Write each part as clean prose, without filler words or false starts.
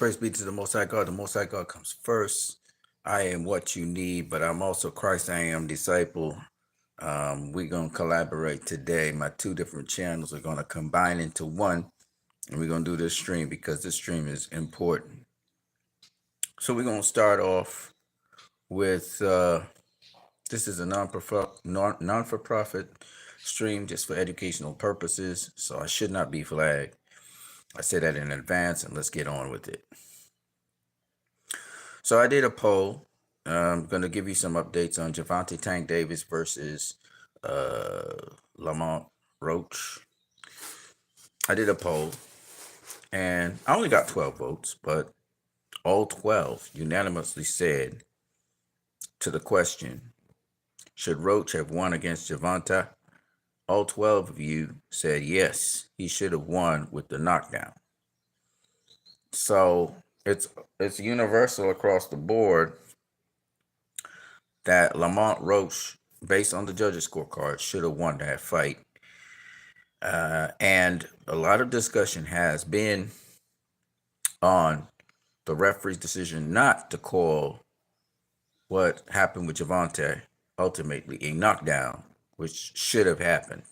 Praise be to the Most High God. The Most High God comes first. I am what you need, but I'm also Christ. I am disciple. We're going to collaborate today. My two different channels are going to combine into one, and we're going to do this stream because this stream is important. So we're going to start off with this is a non-for-profit stream just for educational purposes, so I should not be flagged. I say that in advance, and let's get on with it. So I did a poll. I'm going to give you some updates on Javante Tank Davis versus Lamont Roach. I did a poll, and I only got 12 votes, but all 12 unanimously said to the question, should Roach have won against Javante? All 12 of you said yes, he should have won with the knockdown. So it's universal across the board that Lamont Roach, based on the judges' scorecard, should have won that fight. And a lot of discussion has been on the referee's decision not to call what happened with Javante ultimately a knockdown, which should have happened.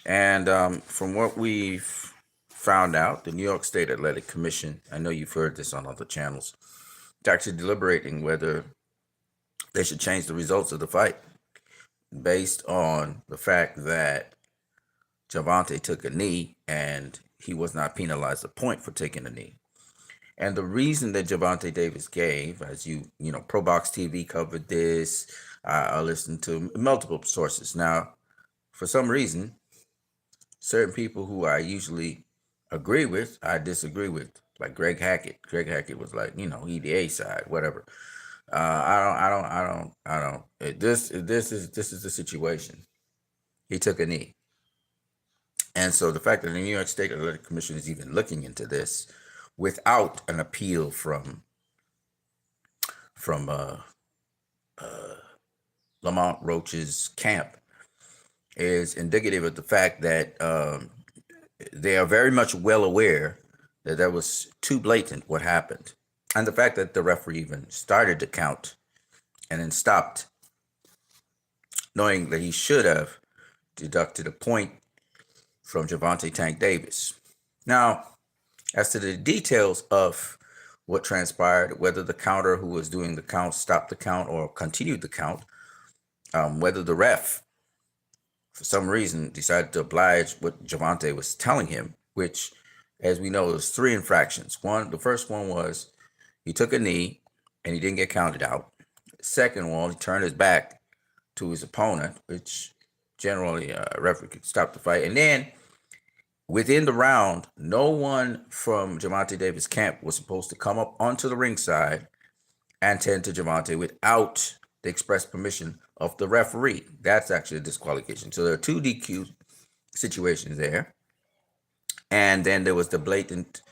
And from what we've found out, the New York State Athletic Commission, I know you've heard this on other channels, it's actually deliberating whether they should change the results of the fight based on the fact that Javante took a knee and he was not penalized a point for taking a knee. And the reason that Javante Davis gave, as you know, Pro Box TV covered this. I listened to multiple sources. Now, for some reason, certain people who I usually agree with, I disagree with, like Greg Hackett. Greg Hackett was like, you know, he the A side, whatever. I don't. This is the situation. He took a knee, and so the fact that the New York State Athletic Commission is even looking into this without an appeal from Lamont Roach's camp is indicative of the fact that they are very much well aware that that was too blatant what happened. And the fact that the referee even started to count and then stopped, knowing that he should have deducted a point from Javante Tank Davis. Now, as to the details of what transpired, whether the counter who was doing the count stopped the count or continued the count, whether the ref, for some reason, decided to oblige what Javante was telling him, which, as we know, there's 3 infractions. The first one was he took a knee and he didn't get counted out. Second one, he turned his back to his opponent, which generally a referee could stop the fight. And then within the round, no one from Javante Davis' camp was supposed to come up onto the ringside and tend to Javante without the express permission of the referee. That's actually a disqualification. So there are 2 DQ situations there. And then there was the blatant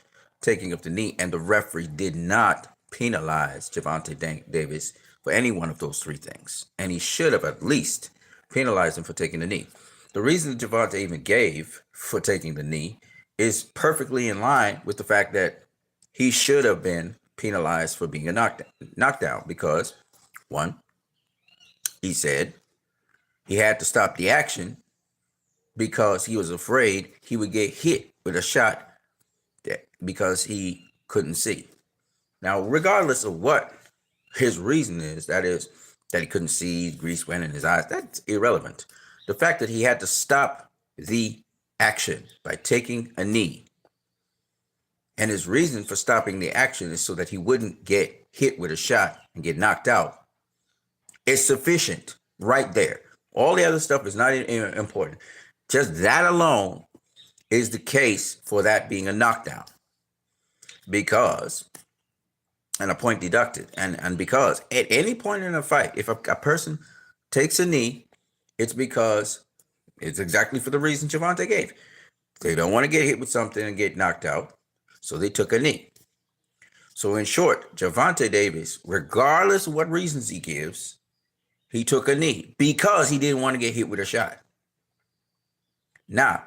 taking of the knee, and the referee did not penalize Javante Davis for any one of those 3 things. And he should have at least penalized him for taking the knee. The reason that Javante even gave for taking the knee is perfectly in line with the fact that he should have been penalized for being a knockdown because, 1, he said he had to stop the action because he was afraid he would get hit with a shot because he couldn't see. Now, regardless of what his reason is, that is that he couldn't see, grease went in his eyes, that's irrelevant. The fact that he had to stop the action by taking a knee, and his reason for stopping the action is so that he wouldn't get hit with a shot and get knocked out, is sufficient right there. All the other stuff is not important. Just that alone is the case for that being a knockdown. Because, and a point deducted, and because at any point in a fight, if a person takes a knee, it's because it's exactly for the reason Javante gave. They don't want to get hit with something and get knocked out, so they took a knee. So in short, Javante Davis, regardless of what reasons he gives, he took a knee because he didn't want to get hit with a shot. Now,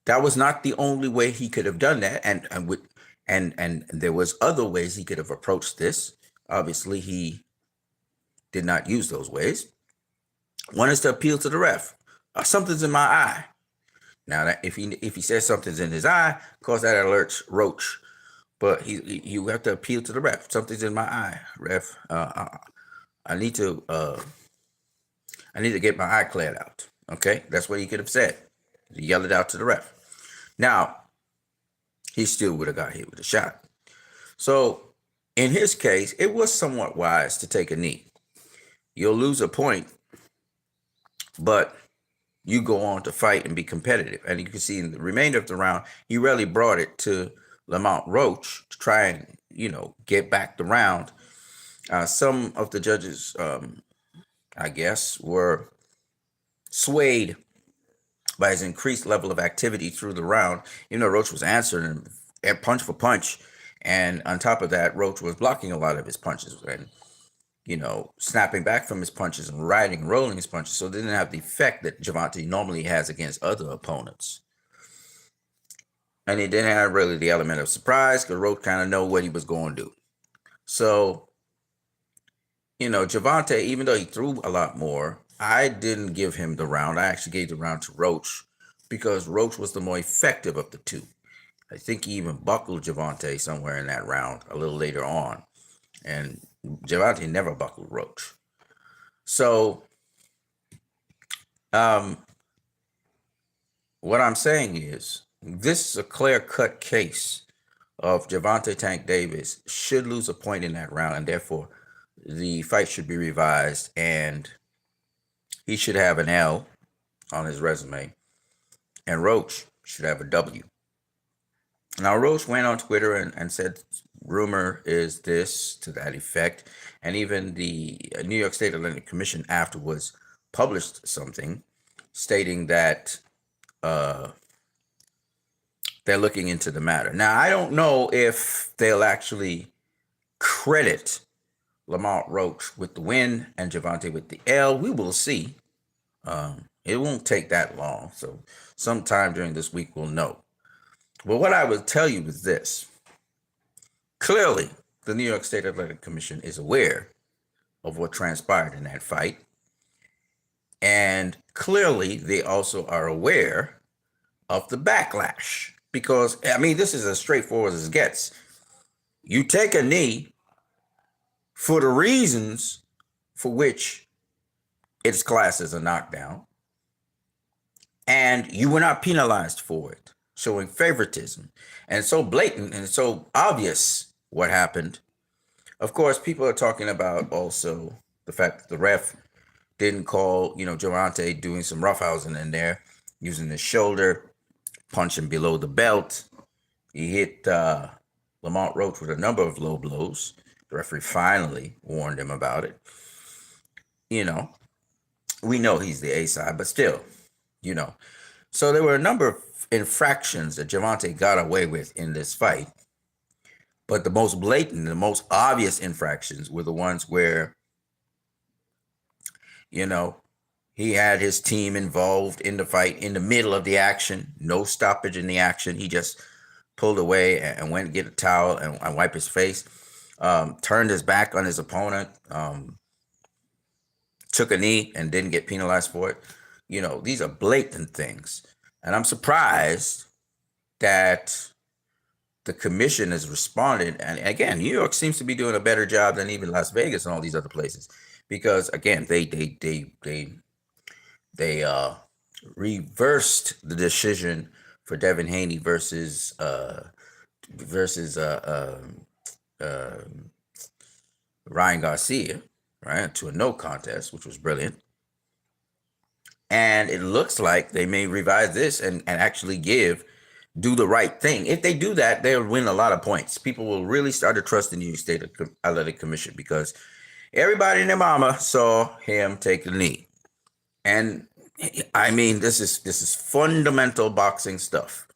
that was not the only way he could have done that, and And there was other ways he could have approached this. Obviously, he did not use those ways. One is to appeal to the ref. Something's in my eye. Now, that if he says something's in his eye, of course that alerts Roach. But you have to appeal to the ref. Something's in my eye, ref. I need to get my eye cleared out. Okay, that's what he could have said. He yelled it out to the ref. Now, he still would have got hit with a shot. So, in his case, it was somewhat wise to take a knee. You'll lose a point, but you go on to fight and be competitive. And you can see in the remainder of the round, he really brought it to Lamont Roach to try and, get back the round. Some of the judges, I guess, were swayed by his increased level of activity through the round. Roach was answering him punch for punch. And on top of that, Roach was blocking a lot of his punches and, snapping back from his punches and riding and rolling his punches. So it didn't have the effect that Gervonta normally has against other opponents. And he didn't have really the element of surprise because Roach kind of know what he was going to do. So, Gervonta, even though he threw a lot more, I didn't give him the round. I actually gave the round to Roach because Roach was the more effective of the two. I think he even buckled Gervonta somewhere in that round a little later on. And Gervonta never buckled Roach. So, what I'm saying is, this is a clear-cut case of Gervonta Tank Davis should lose a point in that round, and therefore the fight should be revised, and he should have an L on his resume, and Roach should have a W. Now, Roach went on Twitter and said, rumor is this, to that effect, and even the New York State Athletic Commission afterwards published something stating that they're looking into the matter. Now, I don't know if they'll actually credit Lamont Roach with the win and Gervonta with the L. We will see. It won't take that long. So sometime during this week, we'll know. But what I will tell you is this. Clearly, the New York State Athletic Commission is aware of what transpired in that fight. And clearly, they also are aware of the backlash. Because, this is as straightforward as it gets. You take a knee for the reasons for which it's classed as a knockdown, and you were not penalized for it, showing favoritism. And so blatant and so obvious what happened. Of course, people are talking about also the fact that the ref didn't call, Gervonta doing some roughhousing in there, using his shoulder, punching below the belt. He hit Lamont Roach with a number of low blows. The referee finally warned him about it. We know he's the A side, but still, So there were a number of infractions that Gervonta got away with in this fight. But the most blatant, the most obvious infractions were the ones where, he had his team involved in the fight in the middle of the action. No stoppage in the action. He just pulled away and went to get a towel and wipe his face. Turned his back on his opponent. Took a knee and didn't get penalized for it. These are blatant things. And I'm surprised that the commission has responded. And again, New York seems to be doing a better job than even Las Vegas and all these other places. Because again, they reversed the decision for Devin Haney versus Ryan Garcia, right, to a no contest, which was brilliant. And it looks like they may revise this and actually do the right thing. If they do that, they'll win a lot of points. People will really start to trust the New York State Athletic Commission because everybody and their mama saw him take the knee. And this is fundamental boxing stuff.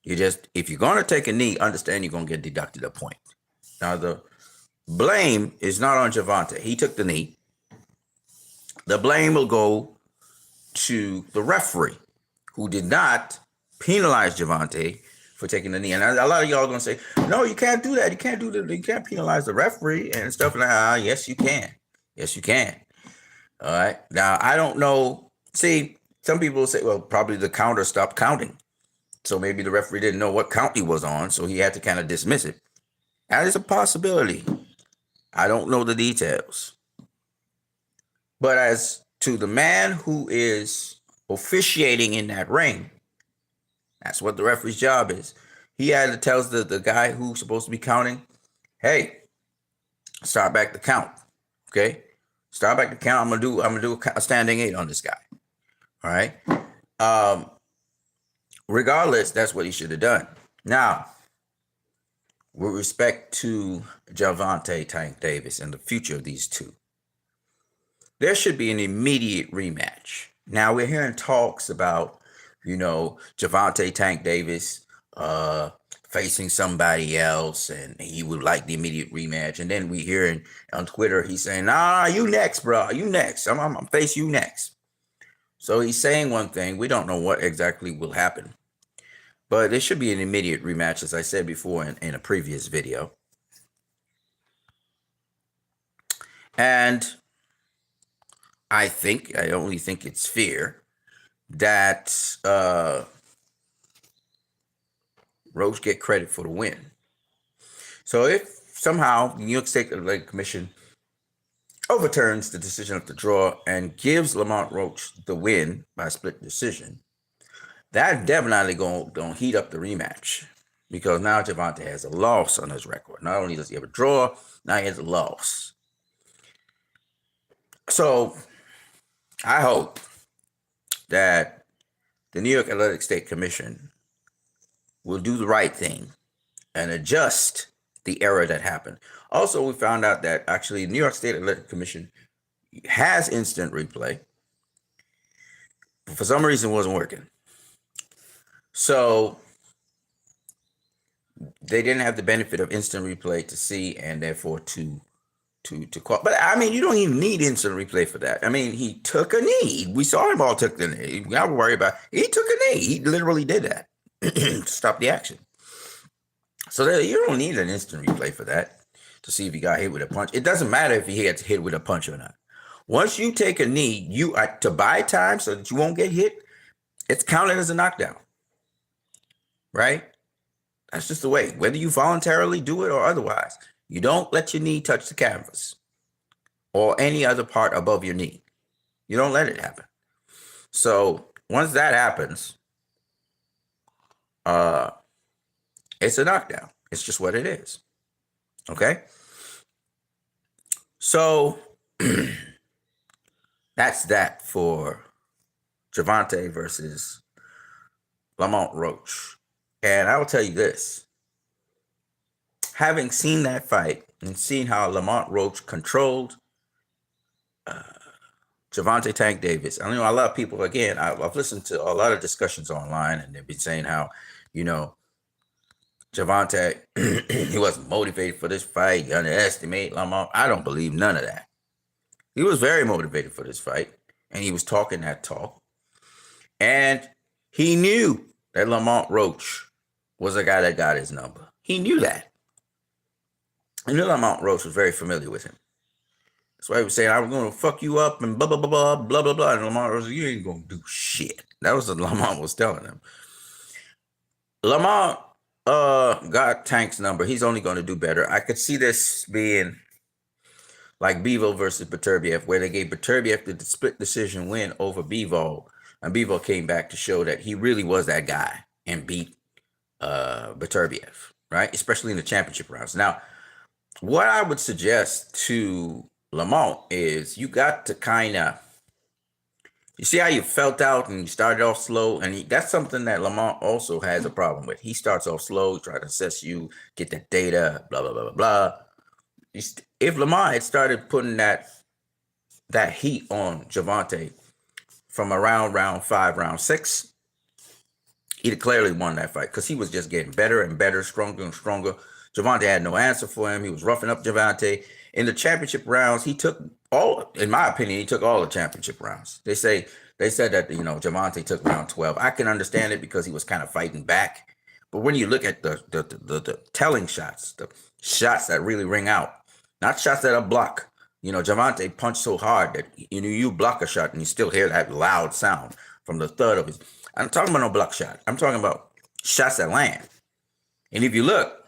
If you're going to take a knee, understand you're going to get deducted a point. Now, the blame is not on Gervonta. He took the knee. The blame will go to the referee, who did not penalize Gervonta for taking the knee. And a lot of y'all are gonna say, no, you can't do that. You can't do that. You can't penalize the referee and stuff like that. Yes, you can. Yes, you can. All right. Now I don't know. See, some people say, well, probably the counter stopped counting. So maybe the referee didn't know what count he was on, so he had to kind of dismiss it. That is a possibility. I don't know the details. But as to the man who is officiating in that ring, that's what the referee's job is. He had to tell the guy who's supposed to be counting, hey, start back the count. Okay? Start back the count. I'm gonna do a standing 8 on this guy. All right. Regardless, that's what he should have done. Now, with respect to Gervonta Tank Davis and the future of these two, there should be an immediate rematch. Now we're hearing talks about, Gervonta Tank Davis facing somebody else, and he would like the immediate rematch. And then we hear on Twitter, he's saying, nah, you next, bro. You next. I'm face you next. So he's saying one thing. We don't know what exactly will happen. But there should be an immediate rematch, as I said before in a previous video. And I only think it's fair that Roach get credit for the win. So if somehow the New York State Athletic Commission overturns the decision of the draw and gives Lamont Roach the win by split decision, that definitely gonna heat up the rematch, because now Gervonta has a loss on his record. Not only does he have a draw, now he has a loss. So I hope that the New York Athletic State Commission will do the right thing and adjust the error that happened. Also, we found out that actually New York State Athletic Commission has instant replay, but for some reason it wasn't working. So they didn't have the benefit of instant replay to see, and therefore to call. But I mean, you don't even need instant replay for that. I mean, he took a knee. We saw him all took the knee. We got to worry about. He took a knee. He literally did that to stop the action. So you don't need an instant replay for that to see if he got hit with a punch. It doesn't matter if he gets hit with a punch or not. Once you take a knee, you are to buy time so that you won't get hit. It's counted as a knockdown, right? That's just the way. Whether you voluntarily do it or otherwise, you don't let your knee touch the canvas or any other part above your knee. You don't let it happen. So once that happens, it's a knockdown. It's just what it is. Okay? So that's that for Gervonta versus Lamont Roach. And I will tell you this. Having seen that fight and seeing how Lamont Roach controlled Gervonta Tank Davis, I know a lot of people, again, I've listened to a lot of discussions online, and they've been saying how, Gervonta, he wasn't motivated for this fight. You underestimate Lamont. I don't believe none of that. He was very motivated for this fight, and he was talking that talk. And he knew that Lamont Roach was a guy that got his number. He knew that. I knew Lamont Roach was very familiar with him. That's why he was saying, I was going to fuck you up and blah, blah, blah, blah, blah, blah, blah. And Lamont was like, you ain't going to do shit. That was what Lamont was telling him. Lamont got Tank's number. He's only going to do better. I could see this being like Bivol versus Beterbiev, where they gave Beterbiev the split decision win over Bivol. And Bivol came back to show that he really was that guy and beat Beterbiev, right? Especially in the championship rounds. Now, what I would suggest to Lamont is you got to kind of, you see how you felt out and you started off slow, and that's something that Lamont also has a problem with. He starts off slow, try to assess you, get that data, blah, blah, blah, blah, blah. If Lamont had started putting that heat on Gervonta from around round 5, round 6, he'd have clearly won that fight because he was just getting better and better, stronger and stronger. Gervonta had no answer for him. He was roughing up Gervonta. In the championship rounds, he took all, in my opinion, he took all the championship rounds. They said that, Gervonta took round 12. I can understand it because he was kind of fighting back. But when you look at the telling shots, the shots that really ring out, not shots that are blocked. Gervonta punched so hard that you block a shot and you still hear that loud sound from the thud of his. I'm talking about no block shot. I'm talking about shots that land. And if you look,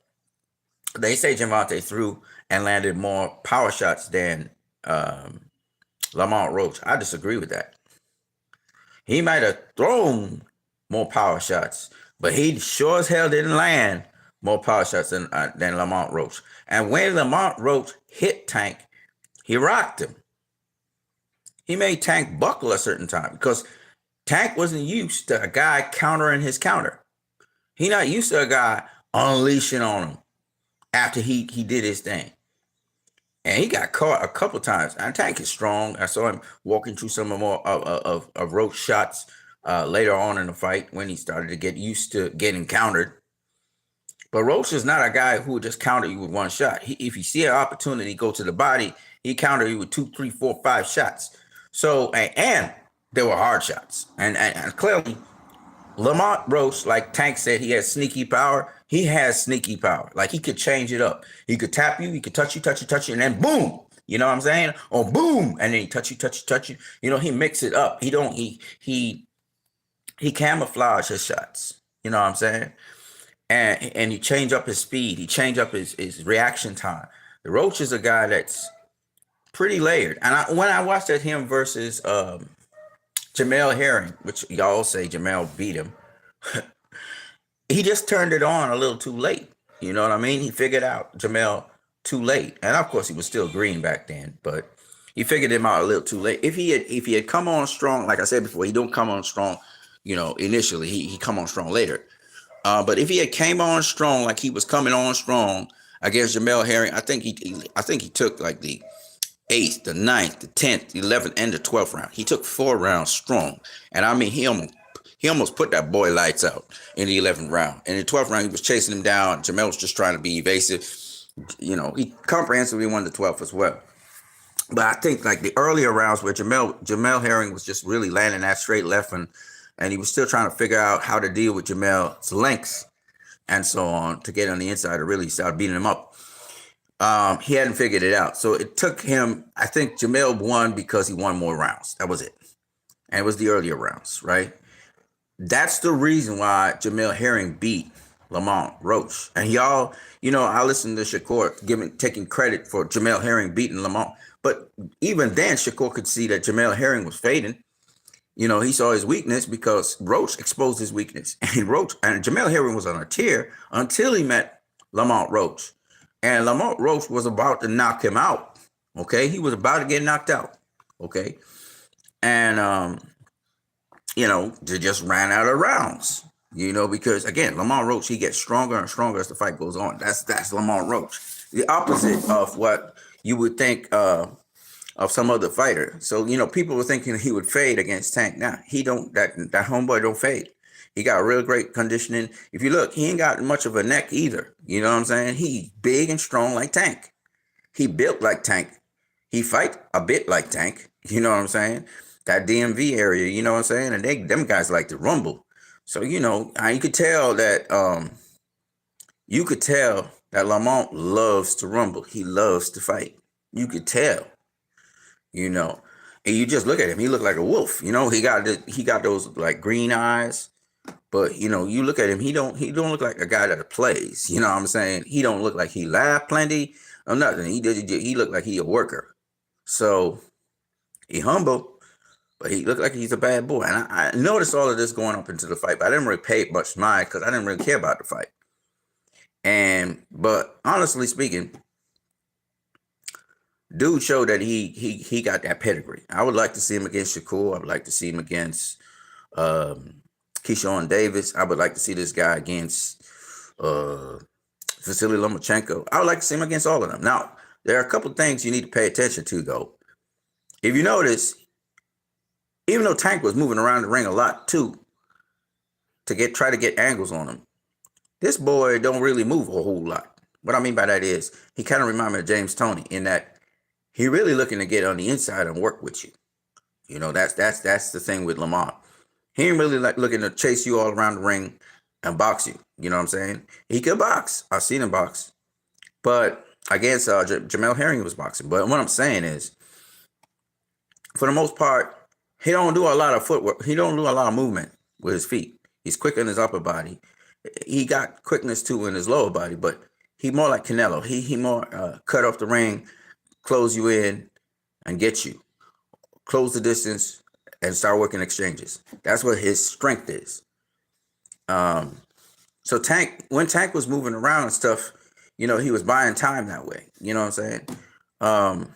they say Gervonta threw and landed more power shots than Lamont Roach. I disagree with that. He might have thrown more power shots, but he sure as hell didn't land more power shots than Lamont Roach. And when Lamont Roach hit Tank, he rocked him. He made Tank buckle a certain time because Tank wasn't used to a guy countering his counter. He not used to a guy unleashing on him after he did his thing. And he got caught a couple times. And Tank is strong. I saw him walking through some more of Roach shots later on in the fight when he started to get used to getting countered. But Roach is not a guy who would just counter you with one shot. If he see an opportunity, go to the body, he counter you with 2, 3, 4, 5 shots. So, and there were hard shots. And clearly, Lamont Roach, like Tank said, he has sneaky power. He has sneaky power. Like, he could change it up. He could tap you, he could touch you, and then boom. You know what I'm saying? Or boom, and then he touch you. He mix it up. He camouflage his shots. You know what I'm saying? And he change up his speed. He change up his reaction time. The Roach is a guy that's pretty layered. And when I watched at him versus Jamel Herring, which y'all say Jamel beat him, he just turned it on a little too late. You know what I mean? He figured out Jamel too late. And of course, he was still green back then, but he figured him out a little too late. If he had come on strong, like I said before, he don't come on strong, initially. He come on strong later. But if he had came on strong, like he was coming on strong against Jamel Herring, I think he took like the 8th, the 9th, the 10th, the 11th, and the 12th round. He took 4 rounds strong. And I mean, he almost put that boy lights out in the 11th round. In the 12th round, he was chasing him down. Jamel was just trying to be evasive. He comprehensively won the 12th as well. But I think like the earlier rounds where Jamel Herring was just really landing that straight left and he was still trying to figure out how to deal with Jamel's lengths and so on to get on the inside to really start beating him up. He hadn't figured it out. So it took him, I think Jamel won because he won more rounds. That was it. And it was the earlier rounds, right? That's the reason why Jamel Herring beat Lamont Roach. And y'all, I listened to Shakur taking credit for Jamel Herring beating Lamont. But even then, Shakur could see that Jamel Herring was fading. He saw his weakness because Roach exposed his weakness. And Jamel Herring was on a tear until he met Lamont Roach. And Lamont Roach was about to knock him out. Okay. He was about to get knocked out. Okay. And, they just ran out of rounds, because again, Lamont Roach, he gets stronger and stronger as the fight goes on. That's Lamont Roach. The opposite of what you would think of some other fighter. So, people were thinking he would fade against Tank. Now, he don't, that homeboy don't fade. He got real great conditioning. If you look, he ain't got much of a neck either. You know what I'm saying? He's big and strong like Tank. He built like Tank. He fight a bit like Tank. You know what I'm saying? That DMV area, you know what I'm saying? And them guys like to rumble. So, you could tell that Lamont loves to rumble. He loves to fight. You could tell. And you just look at him. He looked like a wolf. He got those like green eyes. But you look at him. He don't look like a guy that plays. You know what I'm saying? He don't look like he laugh plenty or nothing. He look like he a worker. So he humble, but he looked like he's a bad boy. And I noticed all of this going up into the fight, but I didn't really pay much mind because I didn't really care about the fight. But honestly speaking, dude showed that he got that pedigree. I would like to see him against Shakur. I would like to see him against Keyshawn Davis. I would like to see this guy against Vasily Lomachenko. I would like to see him against all of them. Now, there are a couple of things you need to pay attention to, though. If you notice, even though Tank was moving around the ring a lot, too, to try to get angles on him, this boy don't really move a whole lot. What I mean by that is he kind of reminds me of James Toney in that he really looking to get on the inside and work with you. That's the thing with Lamont. He ain't really like looking to chase you all around the ring and box you. You know what I'm saying? He could box. I've seen him box. But against Jamel Herring, he was boxing. But what I'm saying is, for the most part, he don't do a lot of footwork. He don't do a lot of movement with his feet. He's quick in his upper body. He got quickness too in his lower body, but he more like Canelo. He more cut off the ring, close you in, and get you. Close the distance and start working exchanges. That's what his strength is. So when Tank was moving around and stuff, you know, he was buying time that way. You know what I'm saying?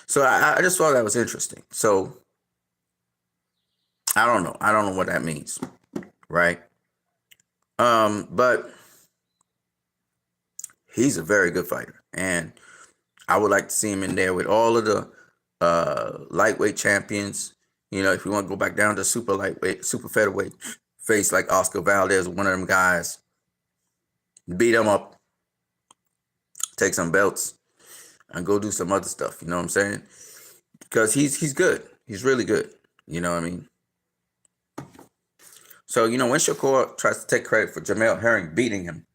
So I just thought that was interesting. So I don't know. I don't know what that means, right? But he's a very good fighter, and I would like to see him in there with all of the lightweight champions. You know, if you want to go back down to super lightweight, super featherweight, face like Oscar Valdez, one of them guys, beat him up, take some belts, and go do some other stuff. You know what I'm saying? Because he's good. He's really good. You know what I mean? So, you know, when Shakur tries to take credit for Jamel Herring beating him,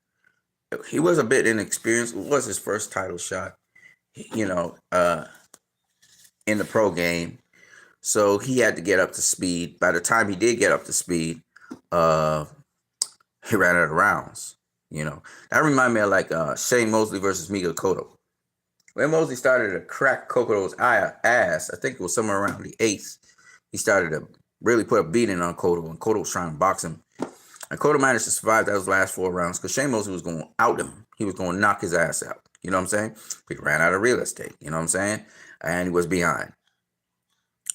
he was a bit inexperienced. It was his first title shot, you know, in the pro game. So he had to get up to speed. By the time he did get up to speed, he ran out of rounds. You know, that reminded me of like Shane Mosley versus Miguel Cotto. When Mosley started to crack Cotto's ass, I think it was somewhere around the 8th, he started to really put a beating on Cotto, and Cotto was trying to box him. And Cotto managed to survive those last 4 rounds because Shane Mosley was going to out him. He was going to knock his ass out. You know what I'm saying? He ran out of real estate. You know what I'm saying? And he was behind.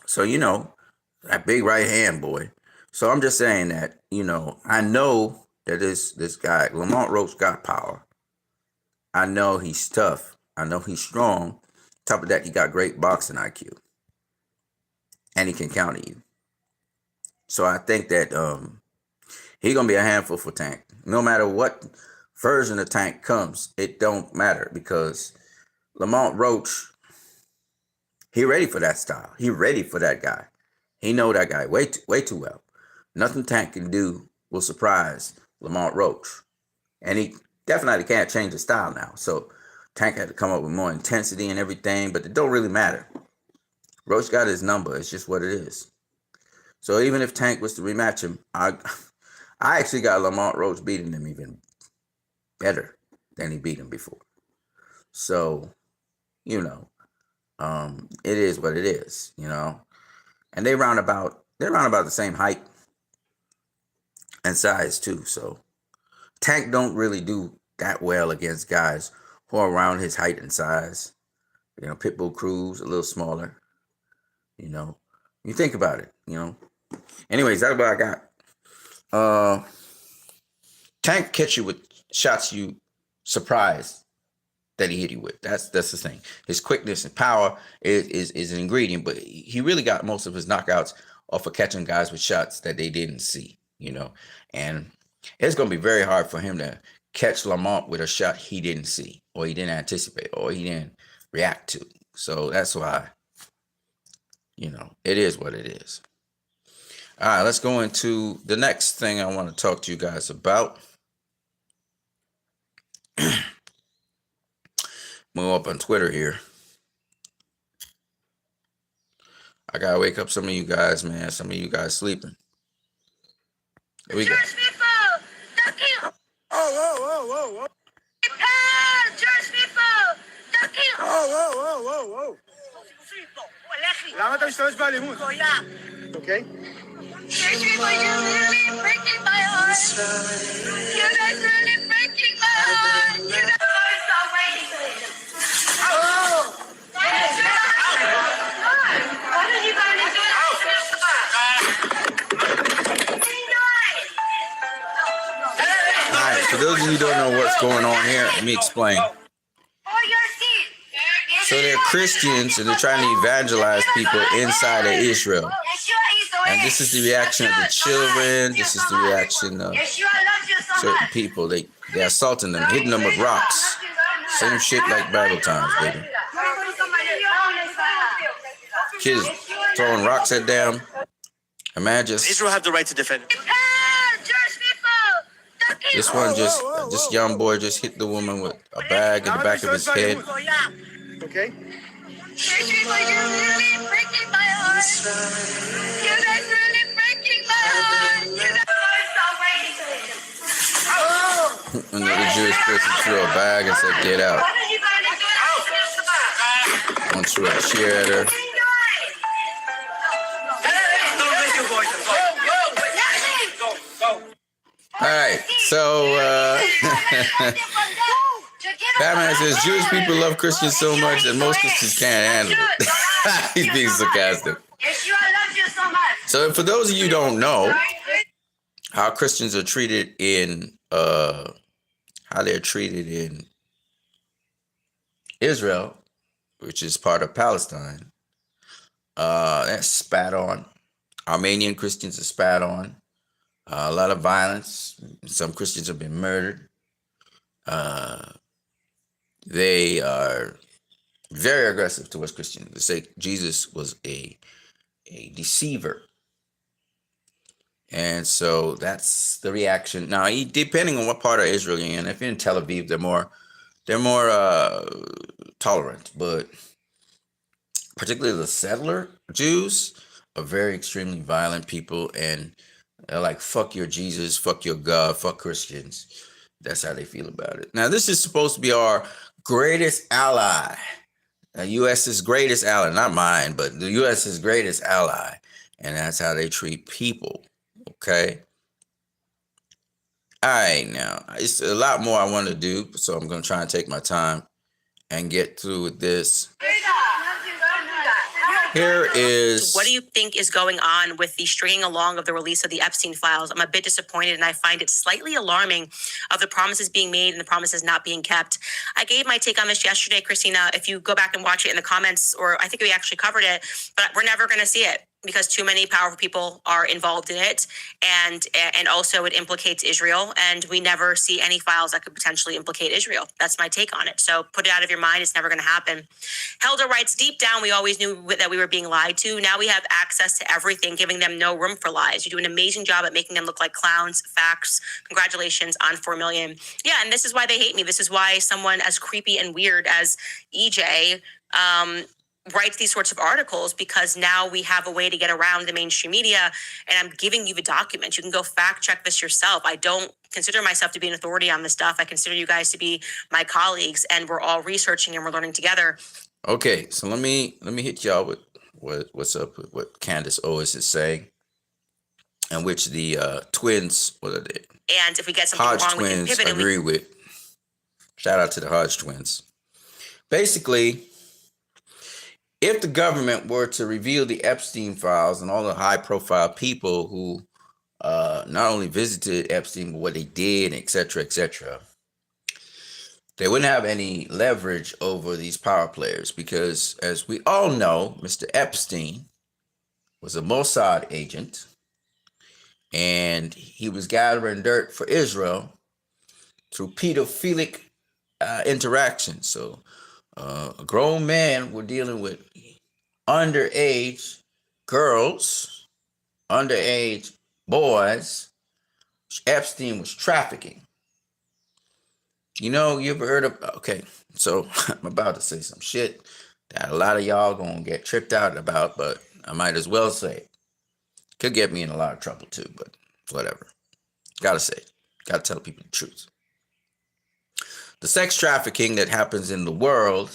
So, you know, that big right hand, boy. So I'm just saying that, you know, I know that this guy, Lamont Roach, got power. I know he's tough. I know he's strong. On top of that, he got great boxing IQ. And he can counter you. So I think that he's going to be a handful for Tank. No matter what version of Tank comes, it don't matter because Lamont Roach, he ready for that style. He ready for that guy. He know that guy way too well. Nothing Tank can do will surprise Lamont Roach. And he definitely can't change his style now. So Tank had to come up with more intensity and everything, but it don't really matter. Roach got his number. It's just what it is. So even if Tank was to rematch him, I actually got Lamont Roach beating him even better than he beat him before. So, you know, it is what it is, you know. And they're round about the same height and size too. So Tank don't really do that well against guys who are around his height and size. You know, Pitbull Cruz a little smaller. You know, you think about it, you know. Anyways, that's what I got. Tank catch you with shots you surprised that he hit you with. That's the thing. His quickness and power is an ingredient, but he really got most of his knockouts off of catching guys with shots that they didn't see, you know. And it's going to be very hard for him to catch Lamont with a shot he didn't see or he didn't anticipate or he didn't react to. So that's why, you know, it is what it is. All right, let's go into the next thing I want to talk to you guys about. Move up on Twitter here. I gotta wake up some of you guys, man. Some of you guys sleeping. Here we go. Whoa. למה אתה משתמש באלימות? אוקיי? Church people, you're really breaking my heart. You guys are really breaking my heart. You know, stop waiting. Oh! Why did you guys do it? All right, for those of you who don't know what's going on here, let me explain. So they're Christians and they're trying to evangelize people inside of Israel. And this is the reaction of the children. This is the reaction of certain people. They're assaulting them, hitting them with rocks. Same shit like Bible times, baby. Kids throwing rocks at them. Imagine. Israel have the right to defend. This one this young boy just hit the woman with a bag in the back of his head. Okay. Thank you for you really breaking my heart. You guys really breaking my heart. You know, Another Jewish person threw a bag and said, "Get out." One threw a chair at her. All right, so Batman says Jewish people love Christians so much that most Christians can't handle it. He's being sarcastic. So for those of you who don't know how Christians are treated in how they're treated in Israel, which is part of Palestine, that's spat on. Armenian Christians are spat on. A lot of violence. Some Christians have been murdered. They are very aggressive towards Christians. They say Jesus was a deceiver. And so that's the reaction. Now, depending on what part of Israel you're in, if you're in Tel Aviv, they're more tolerant, but particularly the settler Jews are very extremely violent people, and they're like, fuck your Jesus, fuck your God, fuck Christians. That's how they feel about it. Now, this is supposed to be our greatest ally. The U.S.'s greatest ally, not mine, but the U.S.'s greatest ally. And that's how they treat people. Okay? All right, now, it's a lot more I want to do, so I'm going to try and take my time and get through with this. Here is... What do you think is going on with the stringing along of the release of the Epstein files? I'm a bit disappointed, and I find it slightly alarming of the promises being made and the promises not being kept. I gave my take on this yesterday, Christina. If you go back and watch it in the comments, or I think we actually covered it, but we're never going to see it because too many powerful people are involved in it, and also it implicates Israel, and we never see any files that could potentially implicate Israel. That's my take on it. So put it out of your mind. It's never going to happen. Helder writes, deep down, we always knew that we were being lied to. Now we have access to everything, giving them no room for lies. You do an amazing job at making them look like clowns. Facts. Congratulations on 4 million. Yeah, and this is why they hate me. This is why someone as creepy and weird as EJ writes these sorts of articles, because now we have a way to get around the mainstream media, and I'm giving you the documents. You can go fact check this yourself. I don't consider myself to be an authority on this stuff. I consider you guys to be my colleagues, and we're all researching and we're learning together. Okay, so let me hit y'all with what's up with what Candace Owens is saying, and which the twins, what are they? And if we get something Hodge wrong, we can twins pivot. agree with. Shout out to the Hodge twins. Basically, if the government were to reveal the Epstein files and all the high-profile people who not only visited Epstein, but what they did, et cetera, they wouldn't have any leverage over these power players because, as we all know, Mr. Epstein was a Mossad agent, and he was gathering dirt for Israel through pedophilic interactions. So a grown man were dealing with underage girls, underage boys. Epstein was trafficking. You know, you ever heard of, okay, so I'm about to say some shit that a lot of y'all gonna get tripped out about, but I might as well say it. Could get me in a lot of trouble too, but whatever. Gotta say it. Gotta tell people the truth. The sex trafficking that happens in the world,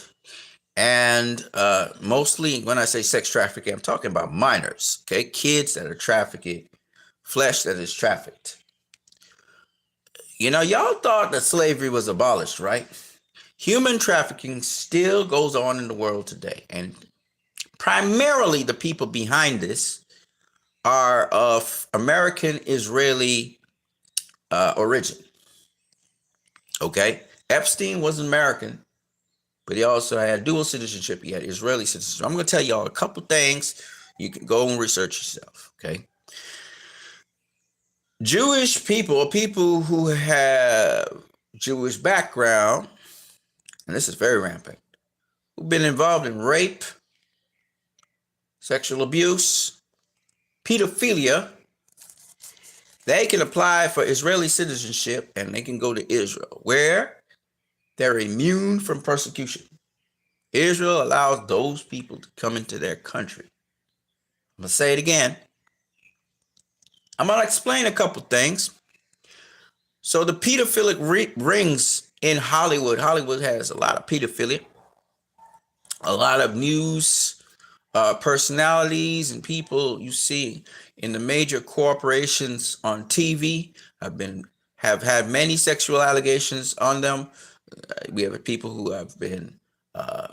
and mostly when I say sex trafficking, I'm talking about minors, okay? Kids that are trafficked, flesh that is trafficked. You know, y'all thought that slavery was abolished, right? Human trafficking still goes on in the world today. And primarily the people behind this are of American Israeli origin. Okay? Epstein was American, but he also had dual citizenship. He had Israeli citizenship. I'm going to tell y'all a couple things. You can go and research yourself, okay? Jewish people, people who have Jewish background, and this is very rampant, who've been involved in rape, sexual abuse, pedophilia, they can apply for Israeli citizenship and they can go to Israel, where they're immune from persecution. Israel allows those people to come into their country. I'm going to say it again. I'm going to explain a couple things. So the pedophilic rings in Hollywood. Hollywood has a lot of pedophilia. A lot of news personalities and people you see in the major corporations on TV have had many sexual allegations on them. We have people who have been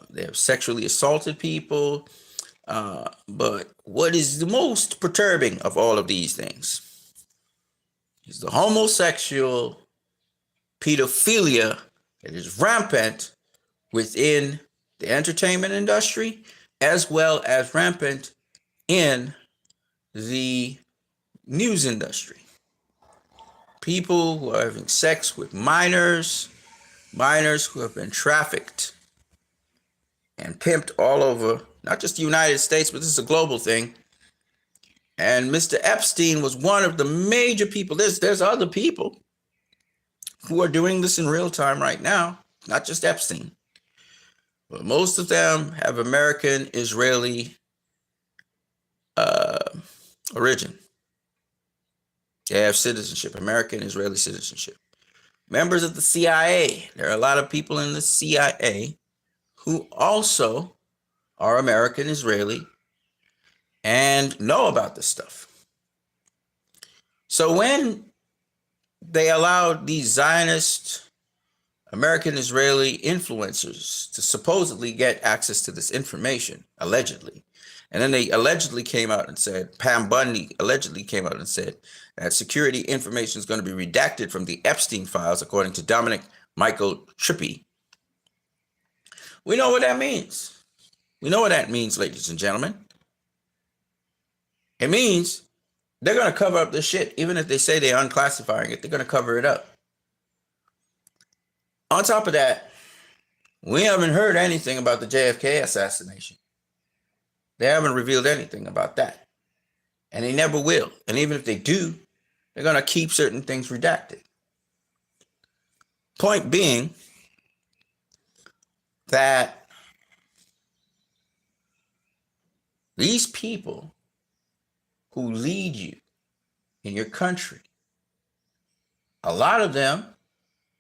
they have sexually assaulted people. But what is the most perturbing of all of these things is the homosexual pedophilia that is rampant within the entertainment industry, as well as rampant in the news industry. People who are having sex with minors who have been trafficked and pimped all over, not just the United States, but this is a global thing. And Mr. Epstein was one of the major people. There's other people who are doing this in real time right now, not just Epstein. But most of them have American Israeli origin. They have citizenship, American Israeli citizenship. Members of the CIA. There are a lot of people in the CIA who also are American Israeli and know about this stuff. So when they allowed these Zionist American Israeli influencers to supposedly get access to this information, allegedly. And then they allegedly came out and said, Pam Bundy allegedly came out and said that security information is going to be redacted from the Epstein files, according to Dominic Michael Trippi. We know what that means. We know what that means, ladies and gentlemen. It means they're going to cover up this shit. Even if they say they're unclassifying it, they're going to cover it up. On top of that, we haven't heard anything about the JFK assassination. They haven't revealed anything about that. And they never will. And even if they do, they're going to keep certain things redacted. Point being that these people who lead you in your country, a lot of them,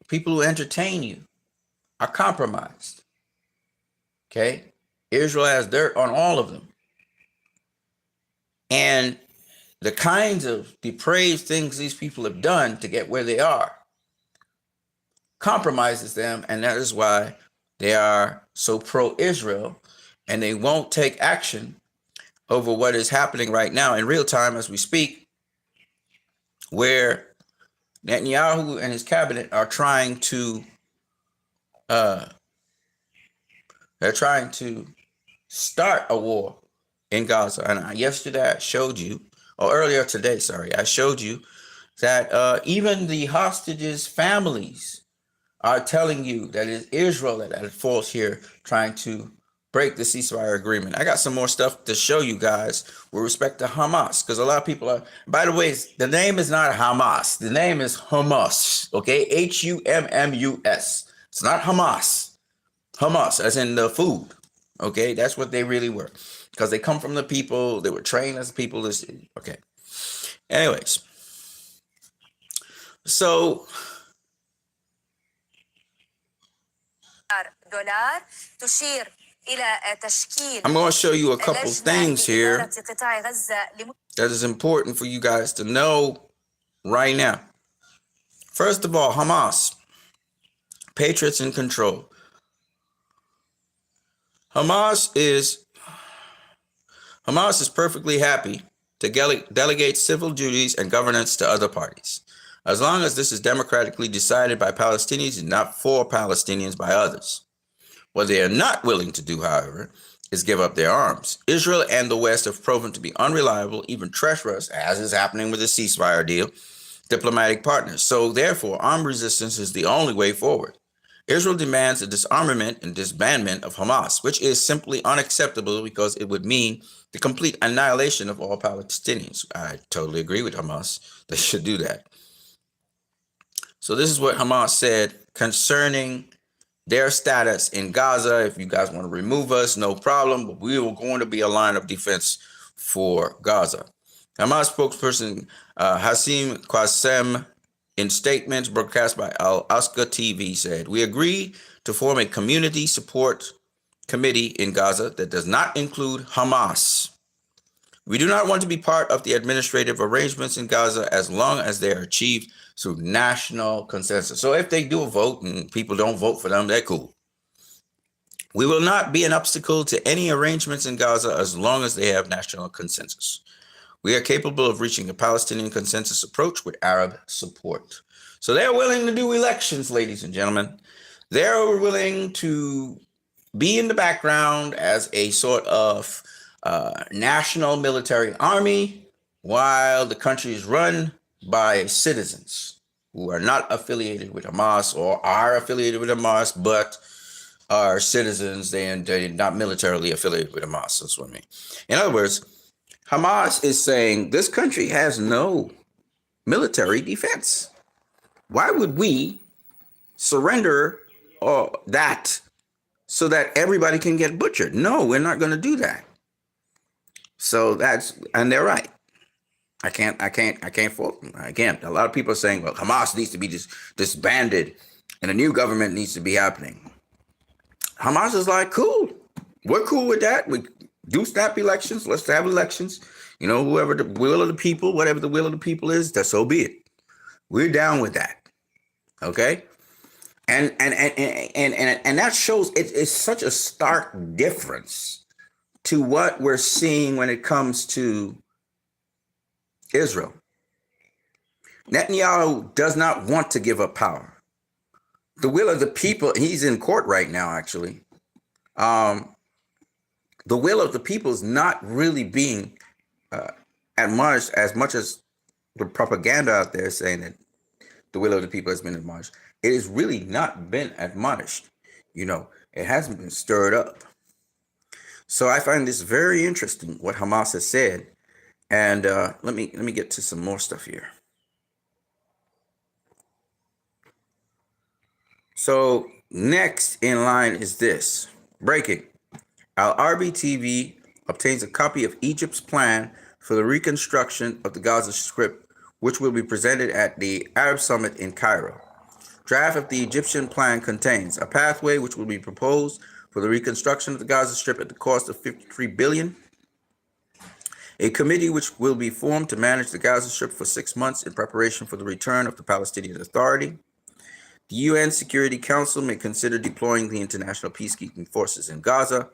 people who entertain you, are compromised. Okay? Israel has dirt on all of them. And the kinds of depraved things these people have done to get where they are compromises them, and that is why they are so pro-Israel, and they won't take action over what is happening right now in real time as we speak, where Netanyahu and his cabinet are trying to start a war in Gaza. And yesterday I showed you, or earlier today, I showed you that even the hostages' families are telling you that it is Israel that at fault here, trying to break the ceasefire agreement. I got some more stuff to show you guys with respect to Hamas, because a lot of people are, by the way, the name is not Hamas. The name is Hummus, okay? Hummus. It's not Hamas. Hamas, as in the food, okay? That's what they really were, because they come from the people, they were trained as people, okay? Anyways, so I'm going to show you a couple things here that is important for you guys to know right now. First of all, Hamas, patriots in control. Hamas is perfectly happy to delegate civil duties and governance to other parties, as long as this is democratically decided by Palestinians and not for Palestinians by others. What they are not willing to do, however, is give up their arms. Israel and the West have proven to be unreliable, even treacherous, as is happening with the ceasefire deal, diplomatic partners. So therefore, armed resistance is the only way forward. Israel demands the disarmament and disbandment of Hamas, which is simply unacceptable because it would mean the complete annihilation of all Palestinians. I totally agree with Hamas. They should do that. So this is what Hamas said concerning their status in Gaza. If you guys want to remove us, no problem, but we are going to be a line of defense for Gaza. Hamas spokesperson Hassim Qasem, in statements broadcast by Al Aqsa TV, said, "We agree to form a community support committee in Gaza that does not include Hamas. We do not want to be part of the administrative arrangements in Gaza as long as they are achieved through national consensus." So if they do a vote and people don't vote for them, they're cool. "We will not be an obstacle to any arrangements in Gaza as long as they have national consensus. We are capable of reaching a Palestinian consensus approach with Arab support." So they're willing to do elections, ladies and gentlemen. They're willing to be in the background as a sort of national military army while the country is run by citizens who are not affiliated with Hamas or are affiliated with Hamas, but are citizens. They're not militarily affiliated with Hamas. That's what I mean. In other words, Hamas is saying this country has no military defense. Why would we surrender that so that everybody can get butchered? No, we're not going to do that. So and they're right. I can't fault them. Again, a lot of people are saying, well, Hamas needs to be disbanded and a new government needs to be happening. Hamas is like, cool. We're cool with that. We do snap elections. Let's have elections. You know, whoever the will of the people, whatever the will of the people is, so be it. We're down with that. Okay. And that shows it's such a stark difference to what we're seeing when it comes to Israel. Netanyahu does not want to give up power. The will of the people, he's in court right now, actually. The will of the people is not really being admonished as much as the propaganda out there saying that the will of the people has been admonished. It has really not been admonished. You know, it hasn't been stirred up. So I find this very interesting what Hamas has said. And let me get to some more stuff here. So next in line is this. Breaking. Al-Arabi TV obtains a copy of Egypt's plan for the reconstruction of the Gaza Strip, which will be presented at the Arab Summit in Cairo. Draft of the Egyptian plan contains a pathway which will be proposed for the reconstruction of the Gaza Strip at the cost of $53 billion. A committee which will be formed to manage the Gaza Strip for 6 months in preparation for the return of the Palestinian Authority. The UN Security Council may consider deploying the international peacekeeping forces in Gaza.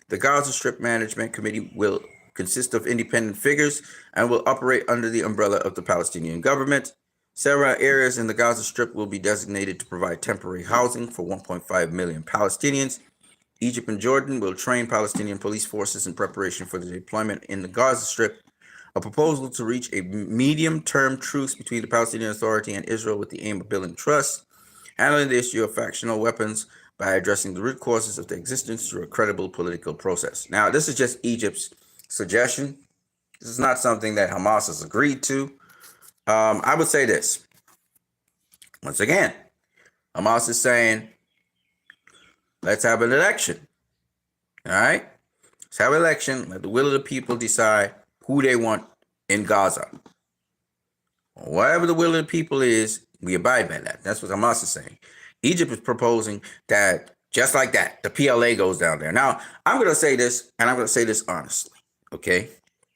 The Gaza Strip Management Committee will consist of independent figures and will operate under the umbrella of the Palestinian government. Several areas in the Gaza Strip will be designated to provide temporary housing for 1.5 million Palestinians. Egypt and Jordan will train Palestinian police forces in preparation for the deployment in the Gaza Strip. A proposal to reach a medium-term truce between the Palestinian Authority and Israel with the aim of building trust, handling the issue of factional weapons by addressing the root causes of their existence through a credible political process. Now, this is just Egypt's suggestion. This is not something that Hamas has agreed to. I would say this. Once again, Hamas is saying, let's have an election. All right? Let's have an election. Let the will of the people decide who they want in Gaza. Whatever the will of the people is, we abide by that. That's what Hamas is saying. Egypt is proposing that just like that, the PLA goes down there. Now, I'm going to say this, and I'm going to say this honestly, okay?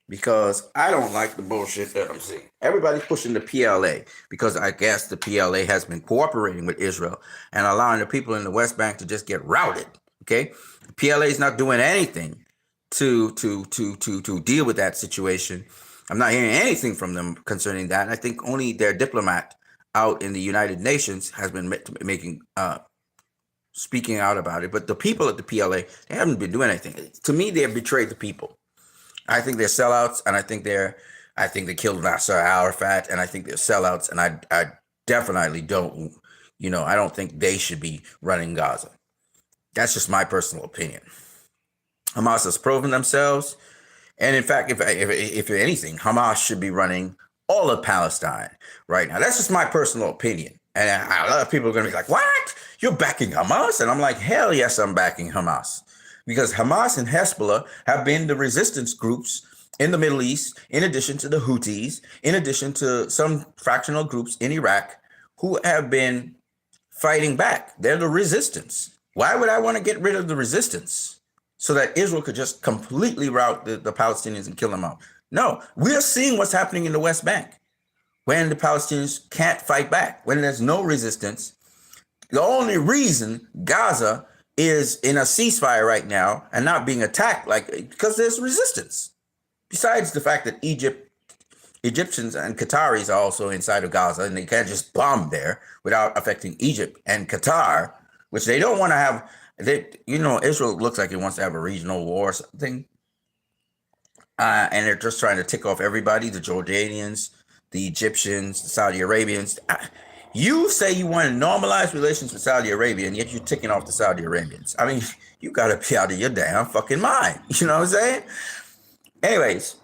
Because I don't like the bullshit that I'm seeing. Everybody's pushing the PLA because I guess the PLA has been cooperating with Israel and allowing the people in the West Bank to just get routed, okay? The PLA is not doing anything to deal with that situation. I'm not hearing anything from them concerning that. I think only their diplomat out in the United Nations has been speaking out about it. But the people at the PLA, they haven't been doing anything. To me, they have betrayed the people. I think they're sellouts, and I think they killed Nasser Arafat, and I think they're sellouts, and I definitely don't I don't think they should be running Gaza. That's just my personal opinion. Hamas has proven themselves. And in fact, if anything, Hamas should be running all of Palestine right now. That's just my personal opinion. And a lot of people are going to be like, what? You're backing Hamas? And I'm like, hell yes, I'm backing Hamas. Because Hamas and Hezbollah have been the resistance groups in the Middle East, in addition to the Houthis, in addition to some fractional groups in Iraq who have been fighting back. They're the resistance. Why would I want to get rid of the resistance so that Israel could just completely rout the Palestinians and kill them out? No, we're seeing what's happening in the West Bank when the Palestinians can't fight back, when there's no resistance. The only reason Gaza is in a ceasefire right now and not being attacked, because there's resistance. Besides the fact that Egyptians and Qataris are also inside of Gaza, and they can't just bomb there without affecting Egypt and Qatar, which they don't want to have. Israel looks like it wants to have a regional war or something. And they're just trying to tick off everybody, the Jordanians, the Egyptians, the Saudi Arabians. You say you want to normalize relations with Saudi Arabia, and yet you're ticking off the Saudi Arabians. I mean, you got to be out of your damn fucking mind. You know what I'm saying? Anyways,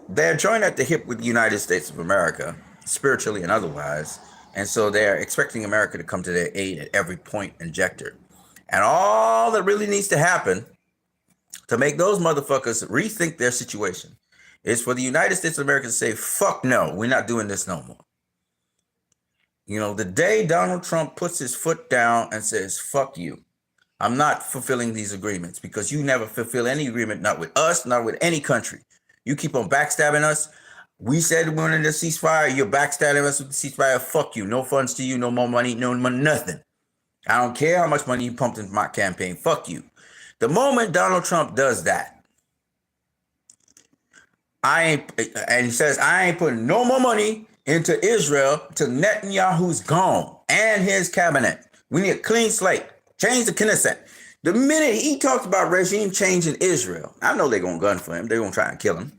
they're joined at the hip with the United States of America, spiritually and otherwise. And so they're expecting America to come to their aid at every point and juncture. And all that really needs to happen to make those motherfuckers rethink their situation is for the United States of America to say, fuck no, we're not doing this no more. The day Donald Trump puts his foot down and says, fuck you, I'm not fulfilling these agreements, because you never fulfill any agreement, not with us, not with any country. You keep on backstabbing us. We said we're in the ceasefire. You're backstabbing us with the ceasefire. Fuck you. No funds to you. No more money. No money, nothing. I don't care how much money you pumped into my campaign. Fuck you. The moment Donald Trump does that, and he says, I ain't putting no more money into Israel till Netanyahu's gone and his cabinet. We need a clean slate. Change the Knesset. The minute he talks about regime change in Israel, I know they're going to gun for him. They're going to try and kill him.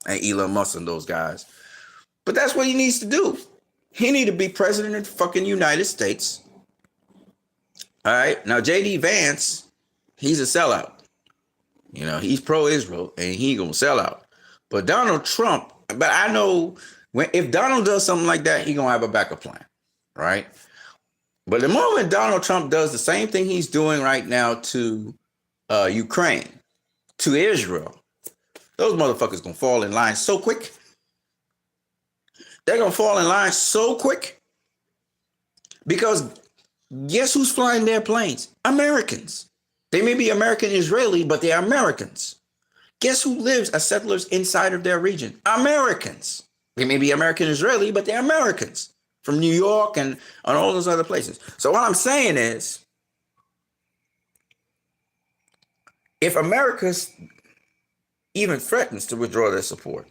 And Elon Musk and those guys. But that's what he needs to do. He need to be president of the fucking United States. All right. Now, J.D. Vance, he's a sellout. He's pro-Israel and he going to sell out. But Donald Trump, I know if Donald does something like that, he going to have a backup plan. Right. But the moment Donald Trump does the same thing he's doing right now to Ukraine, to Israel, those motherfuckers going to fall in line so quick. They're going to fall in line so quick. Because guess who's flying their planes? Americans. They may be American Israeli, but they are Americans. Guess who lives as settlers inside of their region? Americans. They may be American Israeli, but they're Americans from New York and all those other places. So what I'm saying is, if America even threatens to withdraw their support,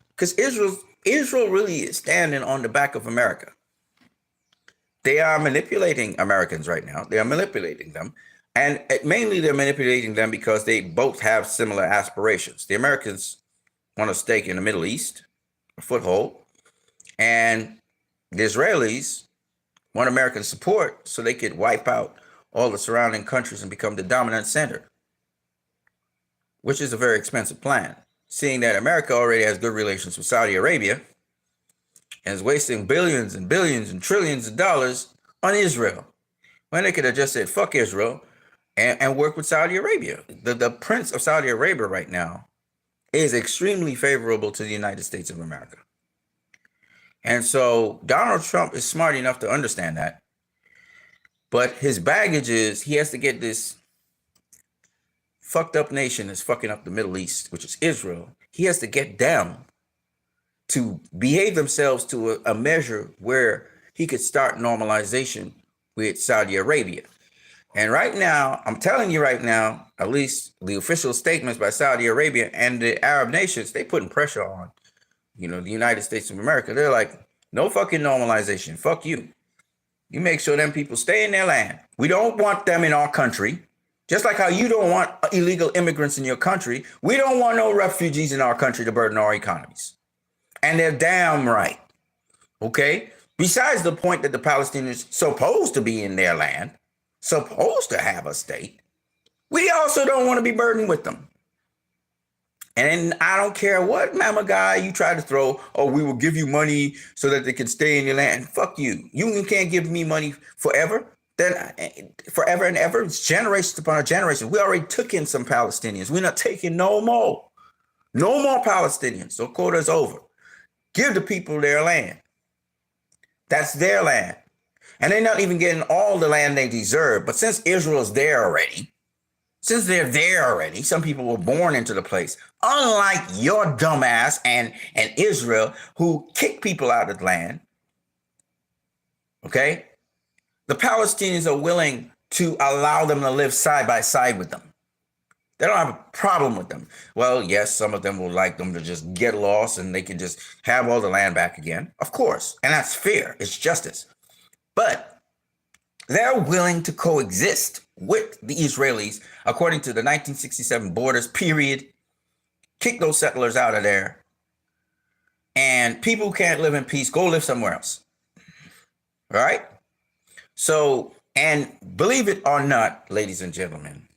because Israel really is standing on the back of America. They are manipulating Americans right now. They are manipulating them. And mainly they're manipulating them because they both have similar aspirations. The Americans want a stake in the Middle East, a foothold. And the Israelis want American support so they could wipe out all the surrounding countries and become the dominant center, which is a very expensive plan, seeing that America already has good relations with Saudi Arabia and is wasting billions and billions and trillions of dollars on Israel, when they could have just said, fuck Israel, and work with Saudi Arabia. The prince of Saudi Arabia right now is extremely favorable to the United States of America. And so Donald Trump is smart enough to understand that. But his baggage is he has to get this fucked up nation that's fucking up the Middle East, which is Israel. He has to get them to behave themselves to a measure where he could start normalization with Saudi Arabia. And right now, I'm telling you right now, at least the official statements by Saudi Arabia and the Arab nations, they putting pressure on, the United States of America. They're like, no fucking normalization. Fuck you. You make sure them people stay in their land. We don't want them in our country. Just like how you don't want illegal immigrants in your country. We don't want no refugees in our country to burden our economies. And they're damn right. Okay? Besides the point that the Palestinians supposed to be in their land, supposed to have a state, we also don't want to be burdened with them. And I don't care what mama guy you try to throw, oh, we will give you money so that they can stay in your land. Fuck you. You can't give me money forever. Then forever and ever. It's generations upon generations. We already took in some Palestinians. We're not taking no more. No more Palestinians. So quota's over. Give the people their land. That's their land. And they're not even getting all the land they deserve. But since Israel's there already, since they're there already, some people were born into the place. Unlike your dumbass and Israel, who kick people out of the land, okay? The Palestinians are willing to allow them to live side by side with them. They don't have a problem with them. Well, yes, some of them would like them to just get lost and they can just have all the land back again. Of course. And that's fair. It's justice. But they're willing to coexist with the Israelis according to the 1967 borders, period. Kick those settlers out of there. And people who can't live in peace, go live somewhere else. All right? So, and believe it or not, ladies and gentlemen,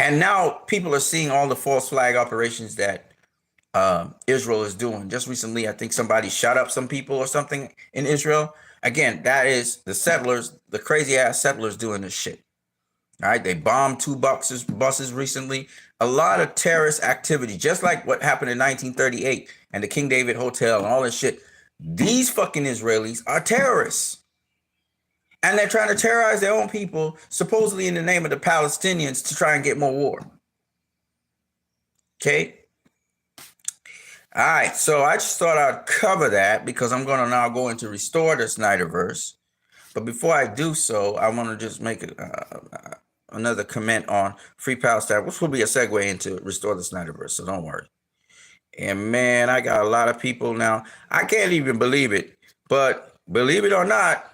and now people are seeing all the false flag operations that Israel is doing. Just recently, I think somebody shot up some people or something in Israel. Again, that is the settlers, the crazy ass settlers doing this shit. All right, they bombed 2 buses recently. A lot of terrorist activity, just like what happened in 1938 and the King David Hotel and all this shit. These fucking Israelis are terrorists. And they're trying to terrorize their own people, supposedly in the name of the Palestinians, to try and get more war. Okay? All right, so I just thought I'd cover that because I'm going to now go into Restore the Snyderverse. But before I do so, I want to just make another comment on Free Palestine, which will be a segue into Restore the Snyderverse, so don't worry. And man, I got a lot of people now. I can't even believe it, but believe it or not,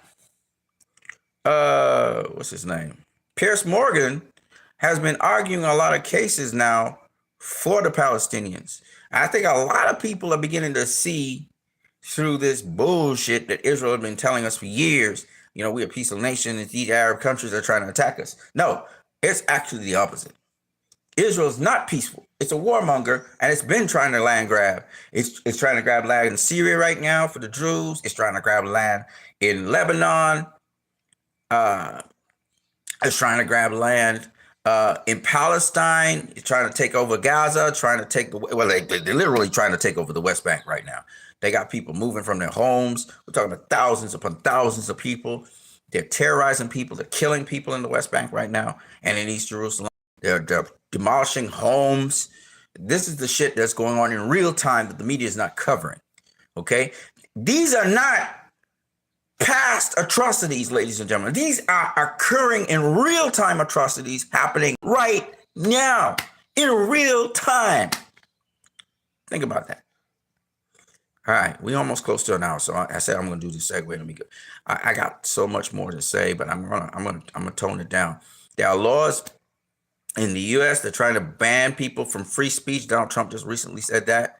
what's his name? Piers Morgan has been arguing a lot of cases now for the Palestinians. I think a lot of people are beginning to see through this bullshit that Israel has been telling us for years. You know, we're a peaceful nation and these Arab countries are trying to attack us. No, it's actually the opposite. Israel's not peaceful. It's a warmonger, and it's been trying to land grab. It's trying to grab land in Syria right now for the Druze. It's trying to grab land in Lebanon. It's trying to grab land in Palestine. It's trying to take over Gaza, trying to take they're literally trying to take over the West Bank right now. They got people moving from their homes. We're talking about thousands upon thousands of people. They're terrorizing people. They're killing people in the West Bank right now and in East Jerusalem. They're demolishing homes. This is the shit that's going on in real time that the media is not covering. Okay? These are not past atrocities, ladies and gentlemen. These are occurring in real-time atrocities happening right now in real time. Think about that. All right, we almost close to an hour, so I said I'm going to do the segue. Let me go. I got so much more to say, but I'm gonna tone it down. There are laws in the U.S. that are trying to ban people from free speech. Donald Trump just recently said that.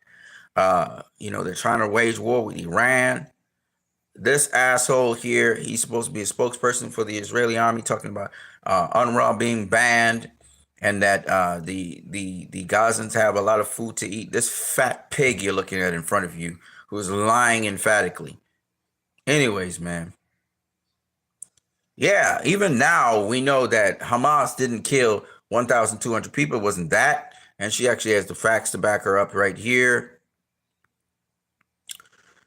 They're trying to wage war with Iran. This asshole here, he's supposed to be a spokesperson for the Israeli army, talking about UNRWA being banned and that the Gazans have a lot of food to eat. This fat pig you're looking at in front of you, who's lying emphatically. Anyways, man. Yeah, even now we know that Hamas didn't kill 1,200 people. It wasn't that. And she actually has the facts to back her up right here.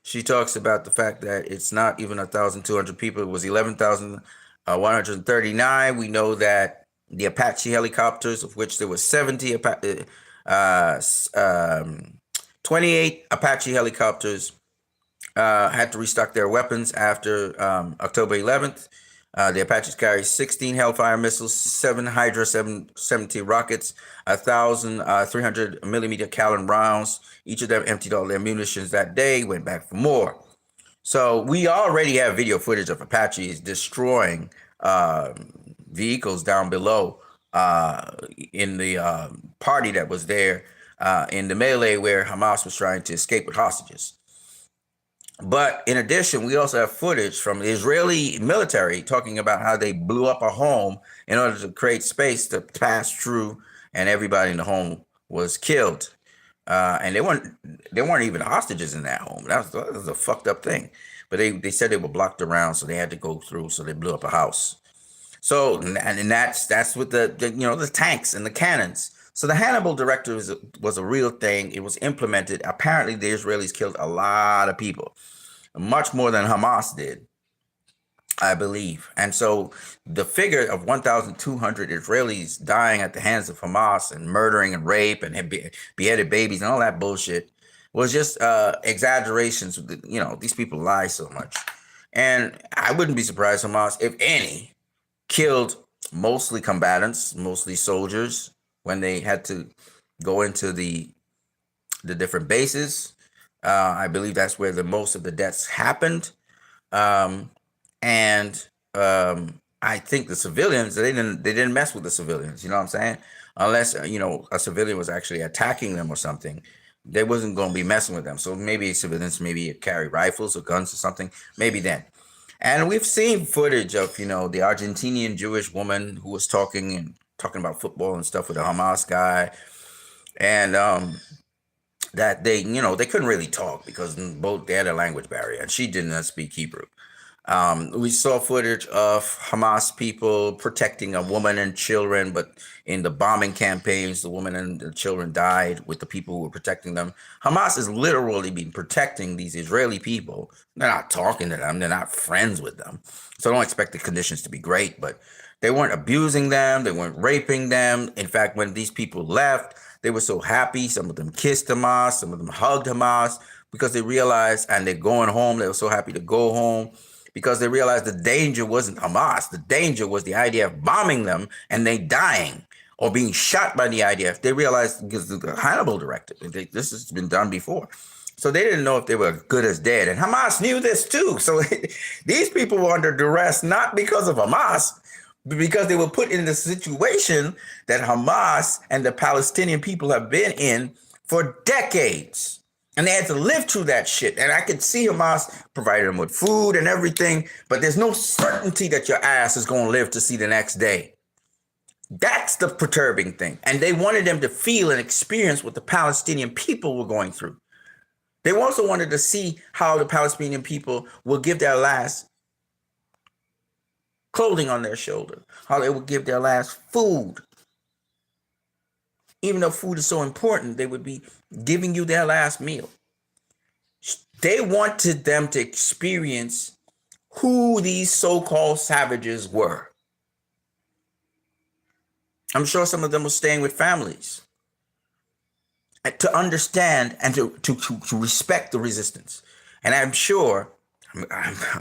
She talks about the fact that it's not even 1,200 people. It was 11,139. We know that the Apache helicopters, of which there were 28 Apache helicopters, had to restock their weapons after October 11th. The Apaches carry 16 Hellfire missiles, 7 Hydra 770 rockets, 1,000 300 millimeter Callan rounds. Each of them emptied all their munitions that day, went back for more. So we already have video footage of Apaches destroying vehicles down below in the party that was there in the melee where Hamas was trying to escape with hostages. But in addition, we also have footage from the Israeli military talking about how they blew up a home in order to create space to pass through, and everybody in the home was killed. And they weren't even hostages in that home. That was a fucked up thing. But they said they were blocked around, so they had to go through. So they blew up a house. So and that's with the tanks and the cannons. So the Hannibal directive was a real thing. It was implemented. Apparently, the Israelis killed a lot of people, much more than Hamas did, I believe. And so the figure of 1,200 Israelis dying at the hands of Hamas and murdering and rape and beheaded babies and all that bullshit was just exaggerations. These people lie so much. And I wouldn't be surprised Hamas, if any, killed mostly combatants, mostly soldiers, when they had to go into the different bases. I believe that's where the most of the deaths happened. And I think the civilians, they didn't mess with the civilians. You know what I'm saying? Unless a civilian was actually attacking them or something, they wasn't going to be messing with them. So maybe civilians maybe carry rifles or guns or something. Maybe then. And we've seen footage of the Argentinian Jewish woman who was talking about football and stuff with a Hamas guy, and that they couldn't really talk because both they had a language barrier, and she did not speak Hebrew. We saw footage of Hamas people protecting a woman and children, but in the bombing campaigns, the woman and the children died with the people who were protecting them. Hamas has literally been protecting these Israeli people. They're not talking to them. They're not friends with them. So don't expect the conditions to be great, but they weren't abusing them. They weren't raping them. In fact, when these people left, they were so happy. Some of them kissed Hamas. Some of them hugged Hamas because they realized, and they're going home. They were so happy to go home, because they realized the danger wasn't Hamas. The danger was the IDF bombing them and they dying or being shot by the IDF. They realized, because of the Hannibal directive, this has been done before. So they didn't know if they were good as dead. And Hamas knew this too. So these people were under duress, not because of Hamas, but because they were put in the situation that Hamas and the Palestinian people have been in for decades. And they had to live through that shit. And I could see Hamas provided them with food and everything, but there's no certainty that your ass is going to live to see the next day. That's the perturbing thing. And they wanted them to feel and experience what the Palestinian people were going through. They also wanted to see how the Palestinian people will give their last clothing on their shoulder, how they will give their last food. Even though food is so important, they would be giving you their last meal. They wanted them to experience who these so-called savages were. I'm sure some of them were staying with families to understand and to respect the resistance. And I'm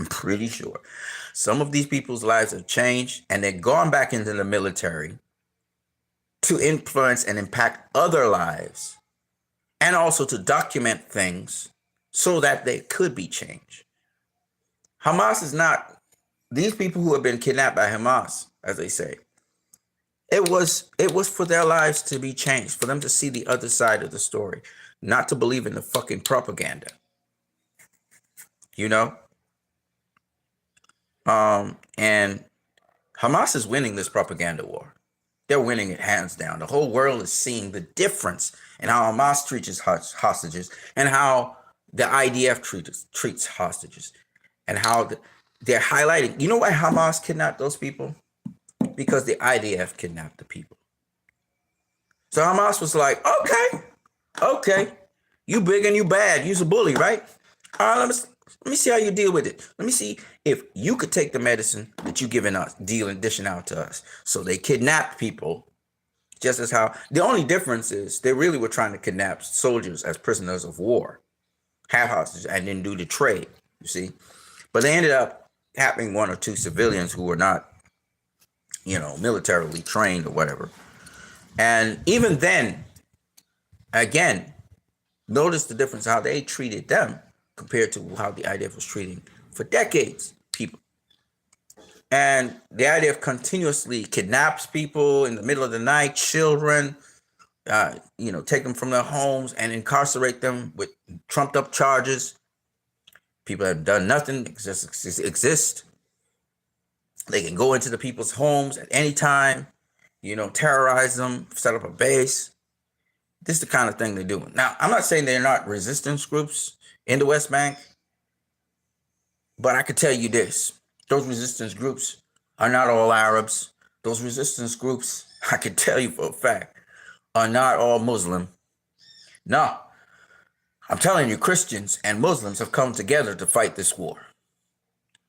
pretty sure some of these people's lives have changed, and they're gone back into the military to influence and impact other lives, and also to document things so that they could be changed. Hamas is not, these people who have been kidnapped by Hamas, as they say, it was for their lives to be changed, for them to see the other side of the story, not to believe in the fucking propaganda. And Hamas is winning this propaganda war. They're winning it hands down. The whole world is seeing the difference in how Hamas treats hostages and how the IDF treats hostages, and how they're highlighting. You know why Hamas kidnapped those people? Because the IDF kidnapped the people. So Hamas was like, okay, you big and you bad. You's a bully, right? All right, let me see how you deal with it. Let me see if you could take the medicine that you giving us, dishing out to us. So they kidnapped people, just as how the only difference is they really were trying to kidnap soldiers as prisoners of war, have hostages, and then do the trade, you see. But they ended up having one or two civilians who were not, militarily trained or whatever. And even then, again, notice the difference how they treated them compared to how the IDF was treating for decades people. And the IDF continuously kidnaps people in the middle of the night, children, take them from their homes and incarcerate them with trumped up charges. People have done nothing, just exist. They can go into the people's homes at any time, terrorize them, set up a base. This is the kind of thing they're doing. Now, I'm not saying they're not resistance groups in the West Bank, but I could tell you this. Those resistance groups are not all Arabs. Those resistance groups, I can tell you for a fact, are not all Muslim. No, I'm telling you, Christians and Muslims have come together to fight this war.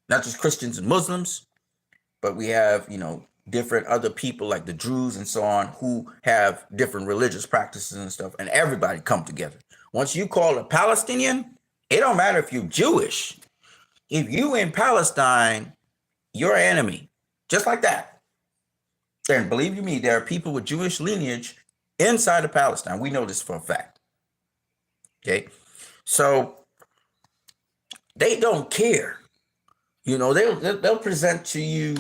Not just Christians and Muslims, but we have, different other people like the Druze and so on who have different religious practices and stuff, and everybody come together. Once you call a Palestinian, it don't matter if you're Jewish. If you in Palestine, you're an enemy, just like that. And believe you me, there are people with Jewish lineage inside of Palestine. We know this for a fact. Okay, so they don't care. They'll present to you,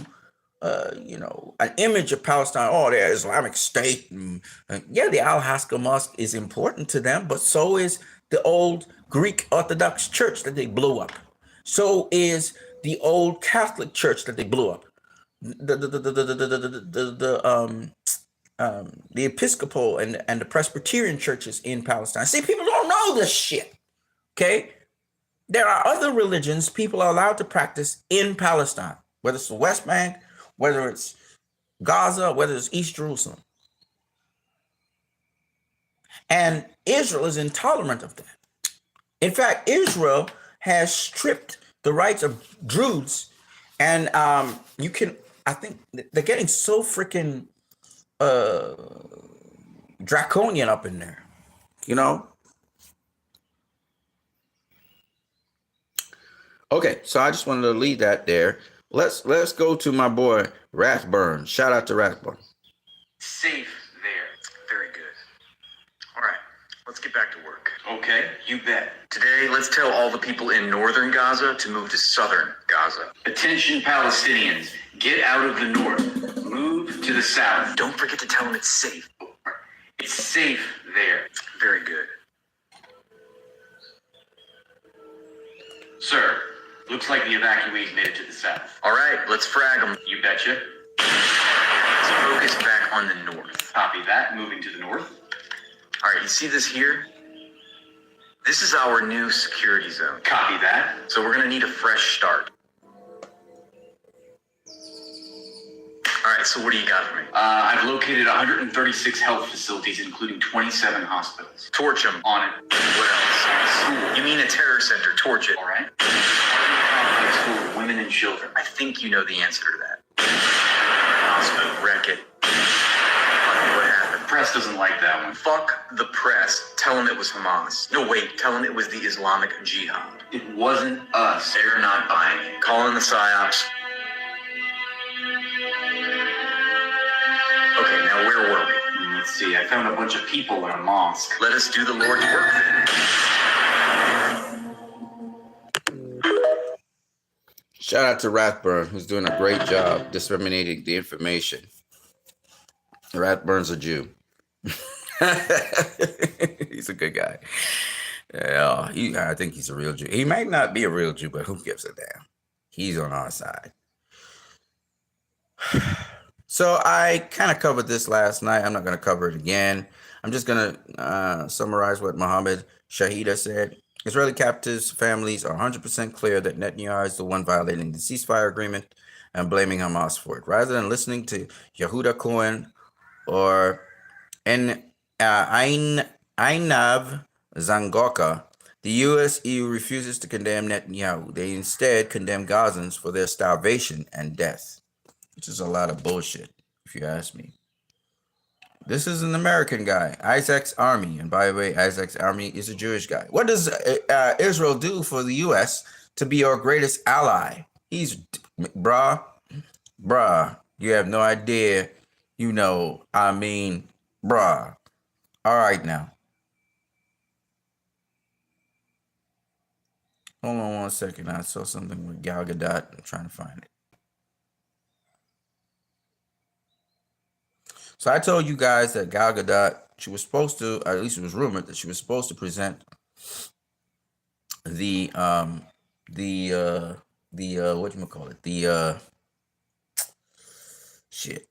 an image of Palestine. Oh, they're Islamic State, and yeah, the Al-Aqsa Mosque is important to them, but so is the old Greek Orthodox Church that they blew up. So is the old Catholic Church that they blew up. The Episcopal and the Presbyterian churches in Palestine. See, people don't know this shit. Okay, there are other religions people are allowed to practice in Palestine, whether it's the West Bank, whether it's Gaza, whether it's East Jerusalem. And Israel is intolerant of that. In fact, Israel has stripped the rights of Druze, and I think they're getting so freaking draconian up in there, Okay, so I just wanted to leave that there. Let's go to my boy Rathburn. Shout out to Rathburn. Safe there. Very good. All right, let's get back to work. Okay, you bet. Today, let's tell all the people in northern Gaza to move to southern Gaza. Attention Palestinians, get out of the north. Move to the south. Don't forget to tell them it's safe. It's safe there. Very good. Sir, looks like the evacuees made it to the south. All right, let's frag them. You betcha. Let's focus back on the north. Copy that. Moving to the north. All right, you see this here? This is our new security zone. Copy that. So we're going to need a fresh start. All right, so what do you got for me? I've located 136 health facilities, including 27 hospitals. Torch them. On it. What else? School. You mean a terror center. Torch it. All right. School for women and children. I think you know the answer to that. Hospital. Wreck it. What happened? Press doesn't like that one. Fuck the press. Tell them it was Hamas. No, wait. Tell them it was the Islamic Jihad. It wasn't us. They're not buying it. Call in the PSYOPs. Okay, now where were we? Let's see. I found a bunch of people in a mosque. Let us do the Lord's work then. Shout out to Rathburn, who's doing a great job disseminating the information. Rathburn's a Jew. He's a good guy. Yeah, I think he's a real Jew. He might not be a real Jew, but who gives a damn? He's on our side. So I kind of covered this last night. I'm not going to cover it again. I'm just going to summarize what Mohammed Shahida said. Israeli captives' families are 100% clear that Netanyahu is the one violating the ceasefire agreement and blaming Hamas for it. Rather than listening to Yehuda Cohen or Einav Zangoka, the U.S. EU refuses to condemn Netanyahu. They instead condemn Gazans for their starvation and death, which is a lot of bullshit, if you ask me. This is an American guy, Isaac's Army. And by the way, Isaac's Army is a Jewish guy. What does Israel do for the U.S. to be our greatest ally? Bruh, you have no idea. Bruh. All right now. Hold on 1 second. I saw something with Gal Gadot. I'm trying to find it. So I told you guys that Gal Gadot, she was supposed to, or at least it was rumored that she was supposed to present the what you call it,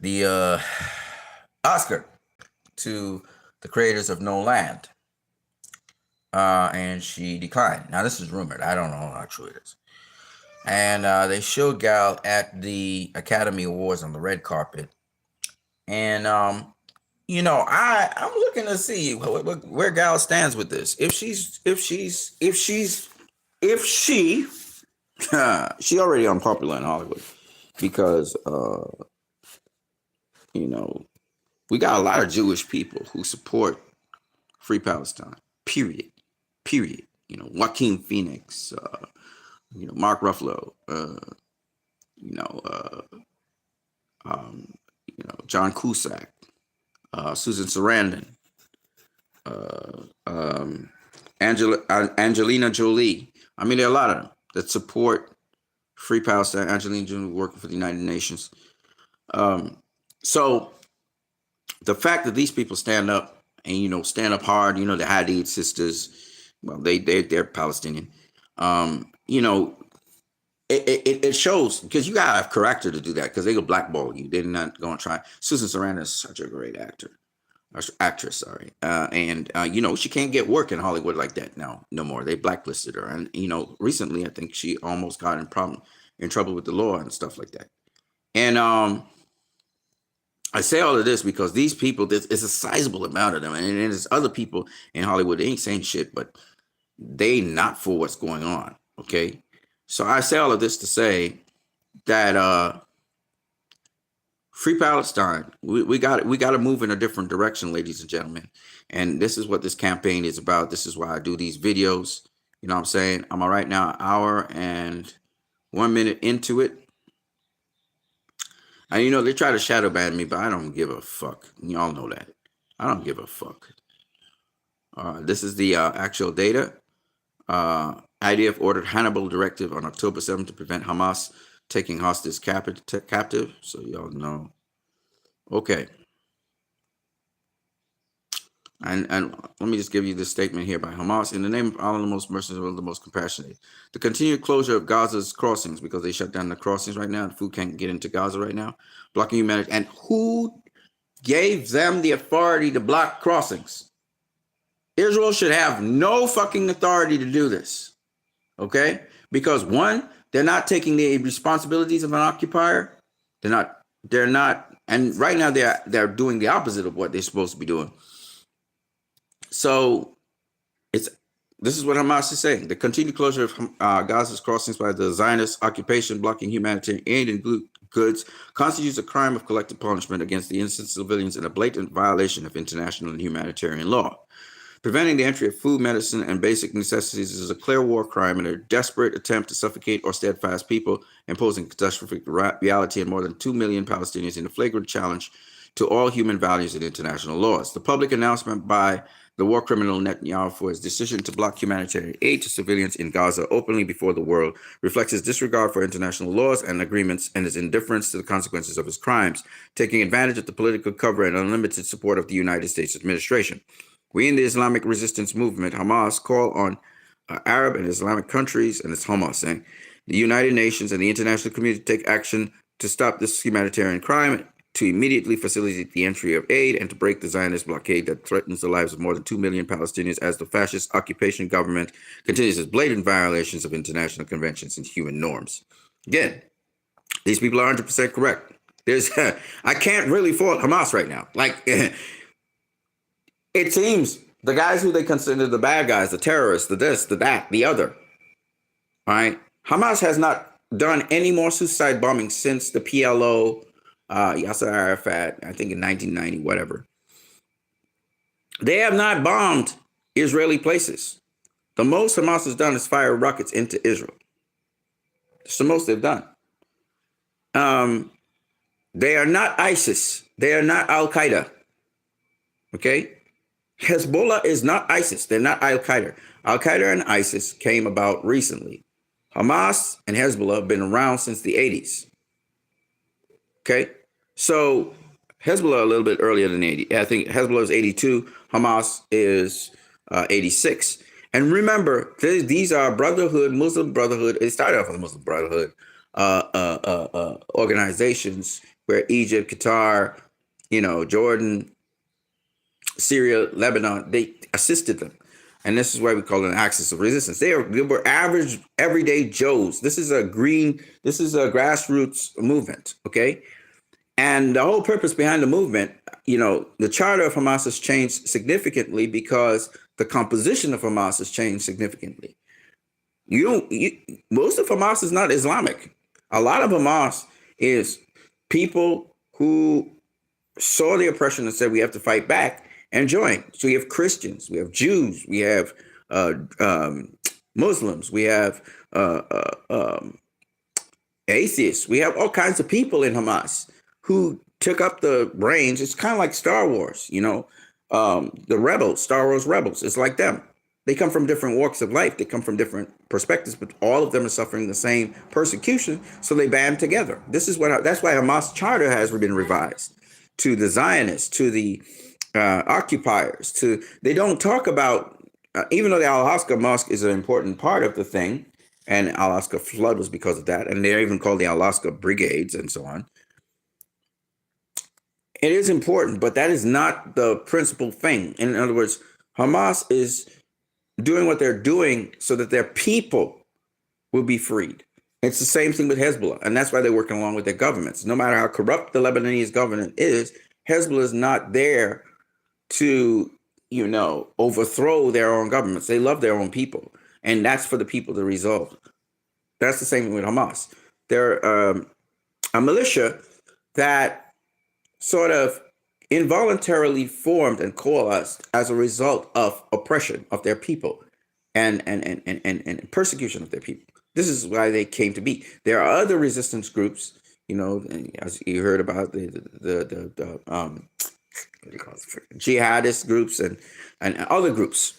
the Oscar to the creators of No Land, and she declined. Now this is rumored. I don't know how true it is. And they showed Gal at the Academy Awards on the red carpet, and I'm looking to see where Gal stands with this. If she she already unpopular in Hollywood because we got a lot of Jewish people who support Free Palestine. Period. Joaquin Phoenix, Mark Ruffalo, John Cusack, Susan Sarandon, Angelina Jolie. I mean, there are a lot of them that support Free Palestine. Angelina Jolie working for the United Nations. So the fact that these people stand up and stand up hard, the Hadid sisters, well, they're Palestinian. It shows, because you gotta have character to do that, because they go blackball you. They're not gonna try. Susan Sarandon is such a great actress, sorry. And she can't get work in Hollywood like that now, no more. They blacklisted her. And recently I think she almost got in trouble with the law and stuff like that. And I say all of this because these people, it's a sizable amount of them, and there's other people in Hollywood, they ain't saying shit, but they not for what's going on. Okay. So I say all of this to say that Free Palestine, we got to move in a different direction, ladies and gentlemen. And this is what this campaign is about. This is why I do these videos. You know what I'm saying? I'm right now an hour and 1 minute into it. And they try to shadow ban me, but I don't give a fuck. Y'all know that. I don't give a fuck. This is the actual data. IDF ordered Hannibal directive on October 7th to prevent Hamas taking hostages captive. So y'all know. Okay. And let me just give you this statement here by Hamas. In the name of Allah, the most merciful, the most compassionate. The continued closure of Gaza's crossings, because they shut down the crossings right now. The food can't get into Gaza right now. Blocking humanity. And who gave them the authority to block crossings? Israel should have no fucking authority to do this. Okay? Because one, they're not taking the responsibilities of an occupier. They're not, and right now they're doing the opposite of what they're supposed to be doing. So this is what Hamas is saying. The continued closure of Gaza's crossings by the Zionist occupation blocking humanitarian aid and goods constitutes a crime of collective punishment against the innocent civilians and a blatant violation of international and humanitarian law. Preventing the entry of food, medicine, and basic necessities is a clear war crime and a desperate attempt to suffocate or steadfast people, imposing catastrophic reality on more than 2 million Palestinians in a flagrant challenge to all human values and international laws. The public announcement by the war criminal Netanyahu for his decision to block humanitarian aid to civilians in Gaza openly before the world reflects his disregard for international laws and agreements and his indifference to the consequences of his crimes, taking advantage of the political cover and unlimited support of the United States administration. We in the Islamic resistance movement, Hamas, call on Arab and Islamic countries, and it's Hamas saying, the United Nations and the international community to take action to stop this humanitarian crime, to immediately facilitate the entry of aid, and to break the Zionist blockade that threatens the lives of more than 2 million Palestinians as the fascist occupation government continues its blatant violations of international conventions and human norms. Again, these people are 100% correct. I can't really fault Hamas right now. It seems the guys who they consider the bad guys, the terrorists, the this, the that, the other, all right? Hamas has not done any more suicide bombings since the PLO, Yasser Arafat, I think in 1990, whatever. They have not bombed Israeli places. The most Hamas has done is fire rockets into Israel. It's the most they've done. They are not ISIS. They are not Al-Qaeda. Okay? Hezbollah is not ISIS. They're not Al-Qaeda. Al-Qaeda and ISIS came about recently. Hamas and Hezbollah have been around since the 80s. Okay? So Hezbollah a little bit earlier than 80. I think Hezbollah is 82. Hamas is 86. And remember, these are Brotherhood, Muslim Brotherhood. It started off as Muslim Brotherhood organizations where Egypt, Qatar, Jordan, Syria, Lebanon, they assisted them. And this is why we call it an axis of resistance. They were average, everyday Joes. This is a grassroots movement, okay? And the whole purpose behind the movement, the charter of Hamas has changed significantly because the composition of Hamas has changed significantly. Most of Hamas is not Islamic. A lot of Hamas is people who saw the oppression and said we have to fight back and join. So we have Christians, we have Jews, we have Muslims, we have atheists, we have all kinds of people in Hamas who took up the reins. It's kind of like Star Wars, the rebels, Star Wars rebels. It's like them. They come from different walks of life. They come from different perspectives, but all of them are suffering the same persecution. So they band together. That's why Hamas charter has been revised to the Zionists, to the occupiers. They don't talk about, even though the Al-Aqsa Mosque is an important part of the thing, and Al-Aqsa flood was because of that, and they're even called the Al-Aqsa Brigades and so on. It is important, but that is not the principal thing. In other words, Hamas is doing what they're doing so that their people will be freed. It's the same thing with Hezbollah, and that's why they're working along with their governments. No matter how corrupt the Lebanese government is, Hezbollah is not there to, overthrow their own governments. They love their own people, and that's for the people to resolve. That's the same thing with Hamas. They're a militia that sort of involuntarily formed and coalesced as a result of oppression of their people and persecution of their people. This is why they came to be. There are other resistance groups, as you heard about the what do you call it? Jihadist groups and other groups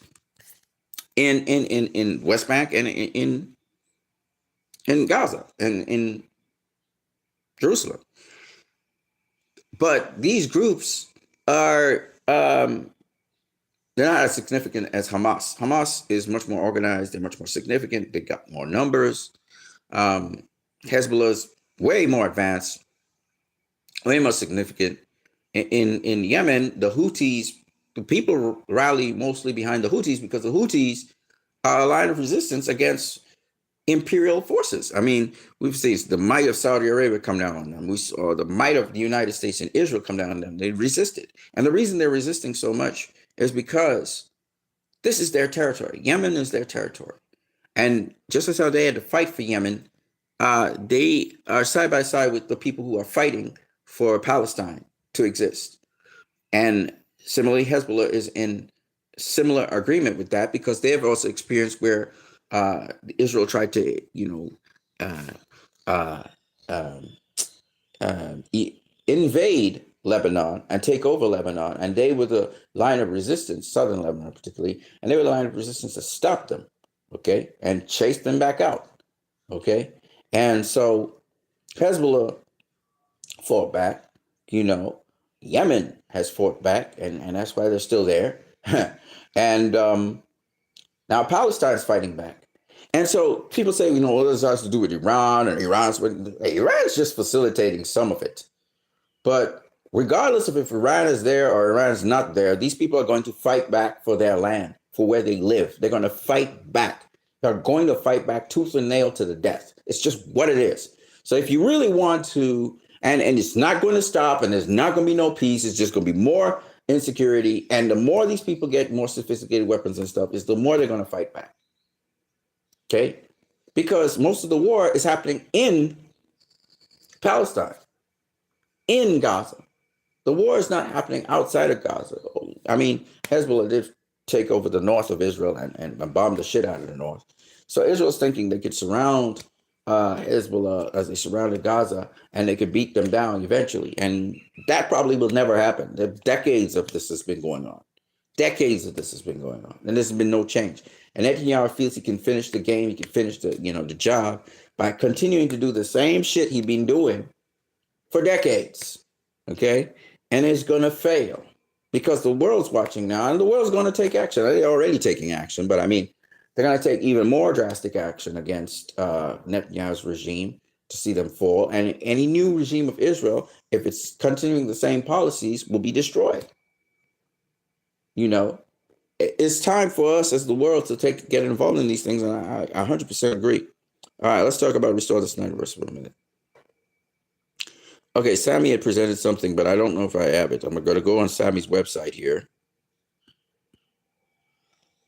in West Bank and in Gaza and in Jerusalem. But these groups are they're not as significant as Hamas. Hamas is much more organized. They're much more significant. They got more numbers. Hezbollah's way more advanced, way more significant. In Yemen, the Houthis, the people rally mostly behind the Houthis because the Houthis are a line of resistance against imperial forces. I mean, we've seen the might of Saudi Arabia come down on them. We saw the might of the United States and Israel come down on them. They resisted. And the reason they're resisting so much is because this is their territory. Yemen is their territory. And just as how they had to fight for Yemen, they are side by side with the people who are fighting for Palestine to exist. And similarly, Hezbollah is in similar agreement with that because they have also experienced where Israel tried to, invade Lebanon and take over Lebanon. And they were the line of resistance, southern Lebanon particularly, and they were the line of resistance to stop them, okay, and chase them back out, okay. And so Hezbollah fought back, Yemen has fought back, and that's why they're still there. And now Palestine is fighting back. And so people say, what does this have to do with Iran? And Iran is just facilitating some of it. But regardless of if Iran is there or Iran is not there, these people are going to fight back for their land, for where they live. They're going to fight back. They're going to fight back tooth and nail to the death. It's just what it is. So if you really want to, and it's not going to stop, and there's not going to be no peace, it's just going to be more insecurity. And the more these people get more sophisticated weapons and stuff, is the more they're going to fight back. Okay? Because most of the war is happening in Palestine, in Gaza. The war is not happening outside of Gaza. I mean, Hezbollah did take over the north of Israel and bomb the shit out of the north. So Israel's thinking they could surround Hezbollah as they surrounded Gaza, and they could beat them down eventually. And that probably will never happen. There decades of this has been going on. Decades of this has been going on, and there's been no change. And Netanyahu feels he can finish the game, he can finish the job by continuing to do the same shit he's been doing for decades. Okay, and it's going to fail because the world's watching now, and the world's going to take action. They're already taking action, but I mean, They're going to take even more drastic action against Netanyahu's regime to see them fall. And any new regime of Israel, if it's continuing the same policies, will be destroyed. You know, it's time for us as the world to get involved in these things. And I 100% agree. All right, let's talk about Restore the Snyderverse for a minute. Okay, Sammy had presented something, but I don't know if I have it. I'm going to go on Sammy's website here,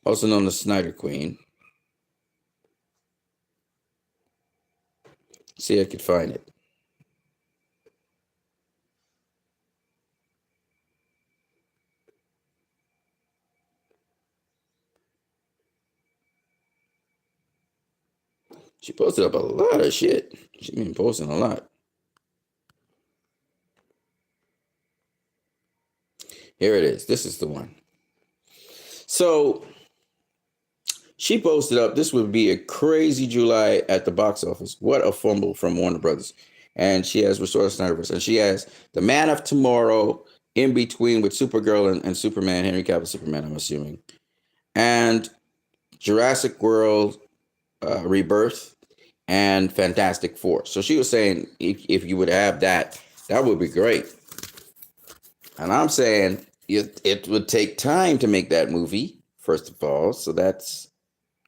also known as Snyder Queen. See if I could find it. She posted up a lot of shit. She's been posting a lot. Here it is. This is the one. So she posted up, this would be a crazy July at the box office. What a fumble from Warner Brothers. And she has Restore the Snyderverse. And she has The Man of Tomorrow in between with Supergirl and Superman, Henry Cavill Superman, I'm assuming. And Jurassic World Rebirth and Fantastic Four. So she was saying if you would have that, that would be great. And I'm saying it would take time to make that movie, first of all. So that's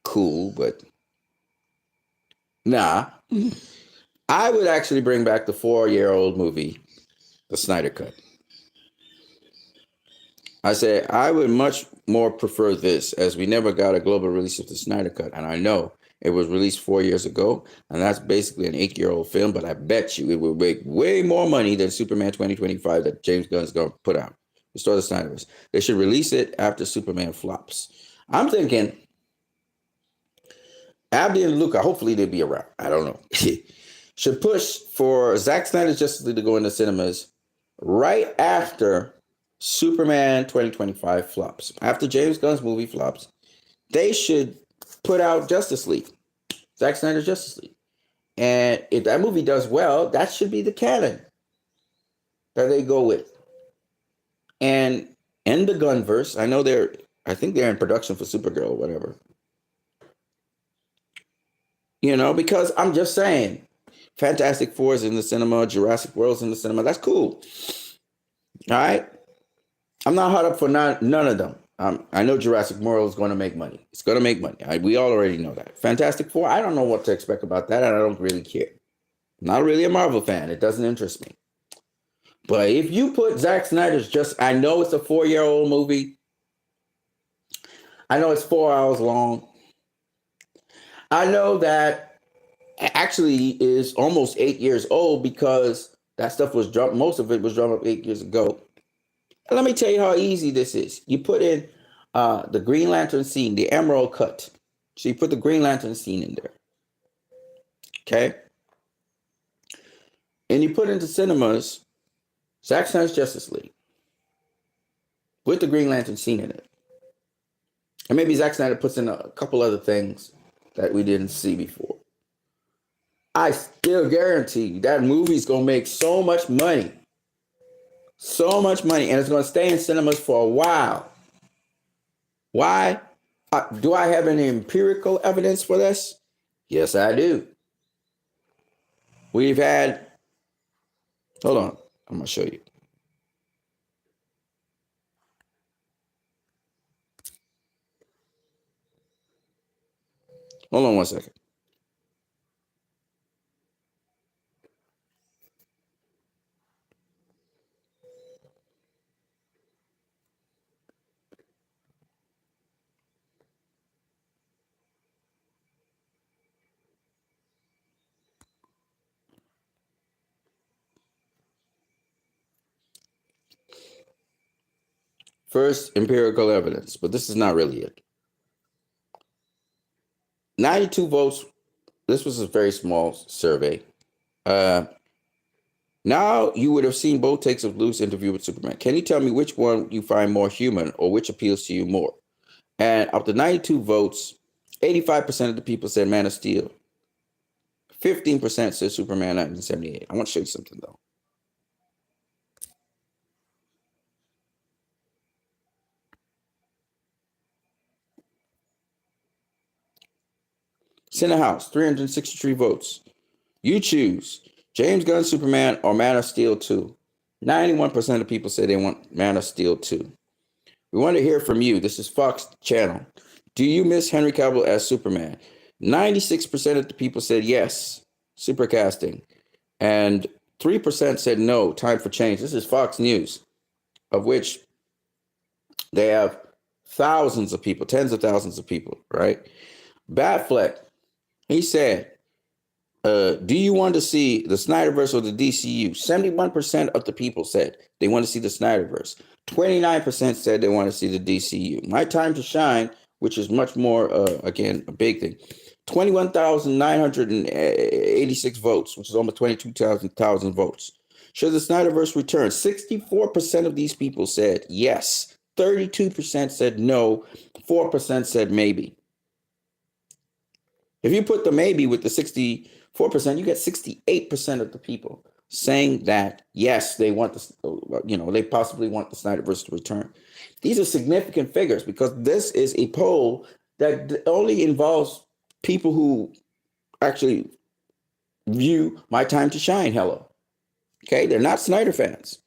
cool, but nah. I would actually bring back the 4-year-old movie, the Snyder Cut. I say I would much more prefer this, as we never got a global release of the Snyder Cut. And I know it was released 4 years ago, and that's basically an 8-year-old film, but I bet you it will make way more money than Superman 2025 that James Gunn's going to put out. Restore the Snyderverse. They should release it after Superman flops. I'm thinking Abdi and Luca, hopefully they'll be around. I don't know. Should push for Zack Snyder's Justice League to go into cinemas right after Superman 2025 flops. After James Gunn's movie flops, they should put out Justice League, Zack Snyder's Justice League. And if that movie does well, that should be the canon that they go with. And in the Gunverse, I think they're in production for Supergirl or whatever. You know, because I'm just saying, Fantastic Four is in the cinema, Jurassic World's in the cinema. That's cool. All right. I'm not hot up for none of them. I know Jurassic World is going to make money. It's going to make money. We already know that. Fantastic Four, I don't know what to expect about that, and I don't really care. I'm not really a Marvel fan. It doesn't interest me. But if you put Zack Snyder's I know it's a 4-year-old movie. I know it's 4 hours long. I know that actually is almost 8 years old because that stuff was dropped. Most of it was dropped 8 years ago. And let me tell you how easy this is. You put in the Green Lantern scene, the Emerald cut. So you put the Green Lantern scene in there. Okay? And you put into cinemas Zack Snyder's Justice League with the Green Lantern scene in it. And maybe Zack Snyder puts in a couple other things that we didn't see before. I still guarantee you that movie's going to make so much money. So much money. And it's going to stay in cinemas for a while. Why? Do I have any empirical evidence for this? Yes, I do. We've had... Hold on. I'm going to show you. Hold on one second. First, empirical evidence, but this is not really it. 92 votes. This was a very small survey. Now you would have seen both takes of Lou's interview with Superman. Can you tell me which one you find more human or which appeals to you more? And of the 92 votes, 85% of the people said Man of Steel. 15% said Superman 1978. I want to show you something, though. Senate House, 363 votes. You choose James Gunn Superman or Man of Steel 2. 91% of people say they want Man of Steel 2. We want to hear from you. This is Fox Channel. Do you miss Henry Cavill as Superman? 96% of the people said yes, super casting. And 3% said no, time for change. This is Fox News, of which they have thousands of people, tens of thousands of people, right? Batfleck, he said, do you want to see the Snyderverse or the DCU? 71% of the people said they want to see the Snyderverse. 29% said they want to see the DCU. My Time to Shine, which is much more, again, a big thing. 21,986 votes, which is almost 22,000 votes. Should the Snyderverse return? 64% of these people said yes. 32% said no. 4% said maybe. If you put the maybe with the 64%, you get 68% of the people saying that, yes, they want this, they possibly want the Snyderverse to return. These are significant figures because this is a poll that only involves people who actually view My Time to Shine. Hello. Okay, they're not Snyder fans.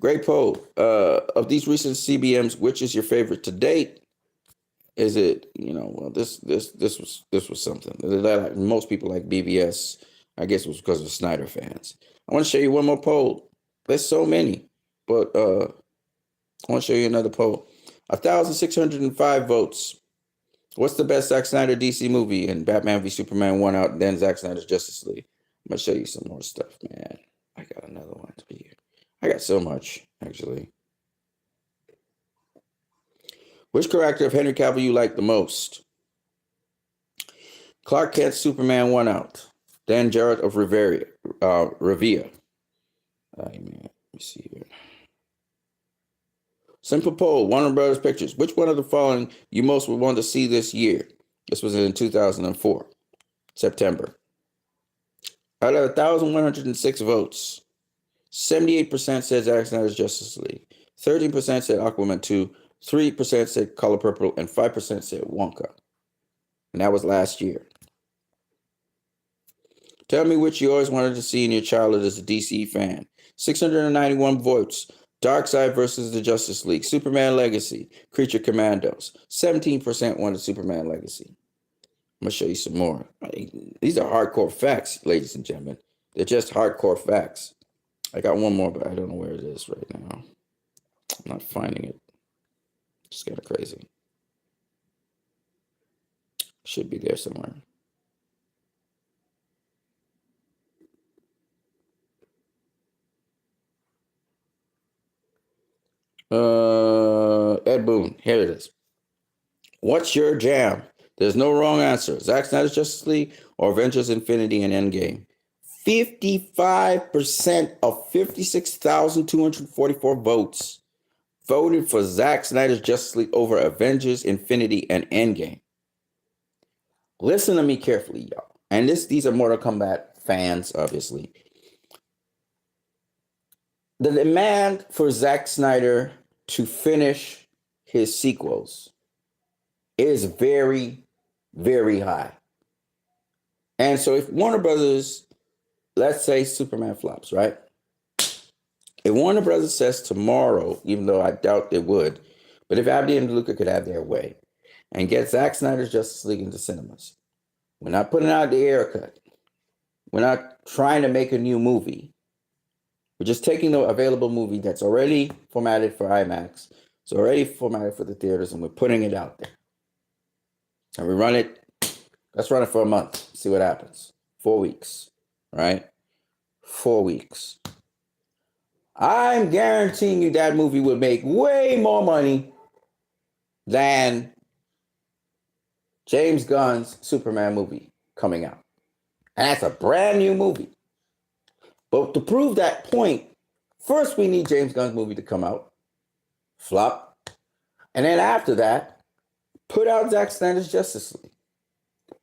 Great poll. Of these recent CBMs, which is your favorite to date? Is it, this was something. Like most people like BBS. I guess it was because of Snyder fans. I want to show you one more poll. There's so many, but I want to show you another poll. 1,605 votes. What's the best Zack Snyder DC movie? And Batman v Superman won out, then Zack Snyder's Justice League. I'm going to show you some more stuff, man. I got another one to be here. I got so much, actually. Which character of Henry Cavill you like the most? Clark Kent Superman won out. Dan Jarrett of Revia. Let me see here. Simple poll, Warner Brothers Pictures. Which one of the following you most would want to see this year? This was in 2004, September. Out of 1,106 votes, 78% said Zack Snyder's Justice League. 13% said Aquaman 2. 3% said Color Purple. And 5% said Wonka. And that was last year. Tell me which you always wanted to see in your childhood as a DC fan. 691 votes. Darkseid versus the Justice League. Superman Legacy. Creature Commandos. 17% wanted Superman Legacy. I'm going to show you some more. These are hardcore facts, ladies and gentlemen. They're just hardcore facts. I got one more, but I don't know where it is right now. I'm not finding it. It's kind of crazy. Should be there somewhere. Ed Boon, here it is. What's your jam? There's no wrong answer. Zack Snyder's Justice League or Avengers Infinity and Endgame. 55% of 56,244 votes voted for Zack Snyder's Justice League over Avengers Infinity and Endgame. Listen to me carefully, y'all. And these are Mortal Kombat fans, obviously. The demand for Zack Snyder to finish his sequels is very, very high. And so if Warner Brothers, let's say Superman flops, right? If Warner Brothers says tomorrow, even though I doubt they would, but if Abdi and Luca could have their way and get Zack Snyder's Justice League into cinemas, we're not putting out the air cut. We're not trying to make a new movie. We're just taking the available movie that's already formatted for IMAX. It's already formatted for the theaters, and we're putting it out there. And we run it. Let's run it for a month. See what happens. 4 weeks, right? 4 weeks. I'm guaranteeing you that movie will make way more money than James Gunn's Superman movie coming out. And that's a brand new movie. But to prove that point, first we need James Gunn's movie to come out, flop, and then after that, put out Zack Snyder's Justice League.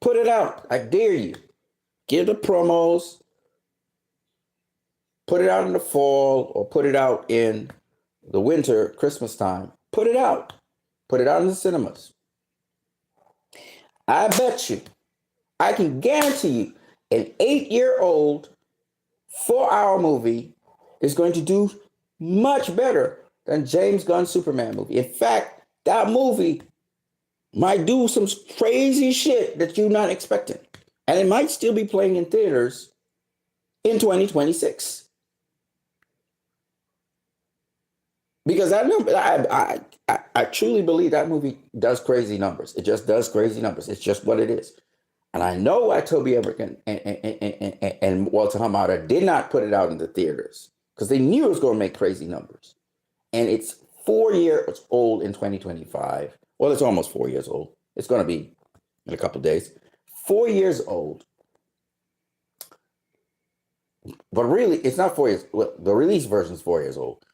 Put it out. I dare you. Give the promos. Put it out in the fall or put it out in the winter, Christmas time. Put it out. Put it out in the cinemas. I bet you, I can guarantee you, an 8-year-old 4-hour movie is going to do much better than James Gunn's Superman movie. In fact, that movie might do some crazy shit that you're not expecting. And it might still be playing in theaters in 2026. Because I truly believe that movie does crazy numbers. It just does crazy numbers. It's just what it is. And I know why Toby Everett and Walter Hamada did not put it out in the theaters, because they knew it was going to make crazy numbers. And it's 4 years old in 2025. Well, it's almost 4 years old. It's going to be in a couple of days. 4 years old. But really, it's not 4 years. Well, the release version is 4 years old.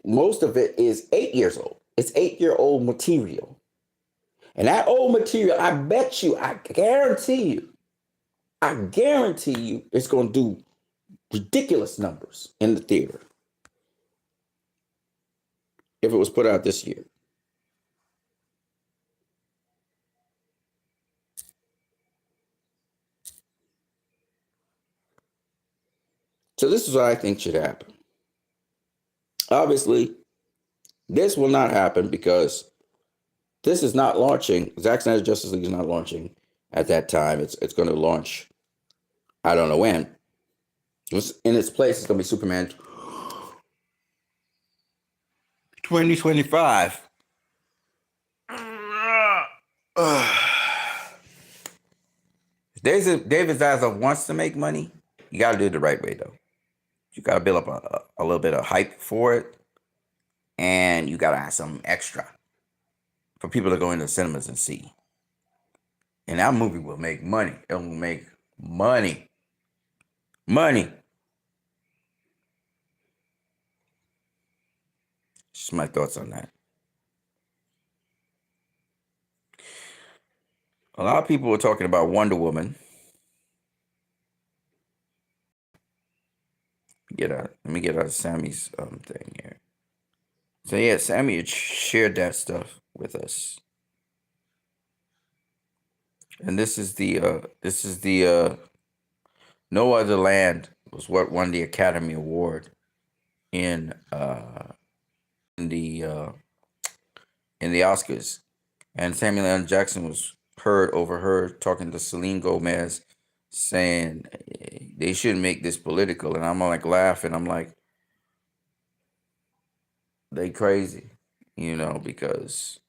Most of it is 8 years old. It's 8-year-old material. And that old material, I bet you, I guarantee you, it's going to do ridiculous numbers in the theater if it was put out this year. So this is what I think should happen. Obviously, this will not happen because this is not launching. Zack Snyder's Justice League is not launching at that time. It's going to launch, I don't know when. In its place, it's going to be Superman 2025. David Zaslav wants to make money. You got to do it the right way, though. You got to build up a little bit of hype for it. And you got to have some extra for people to go into the cinemas and see. And that movie will make money. It will make money. Money. Just my thoughts on that. A lot of people were talking about Wonder Woman. Let me get out of Sammy's thing here. So yeah, Sammy had shared that stuff with us. And this is the No Other Land was what won the Academy Award in the Oscars. And Samuel L. Jackson was overheard talking to Selena Gomez, saying they shouldn't make this political. And I'm like laughing. I'm like, they crazy, because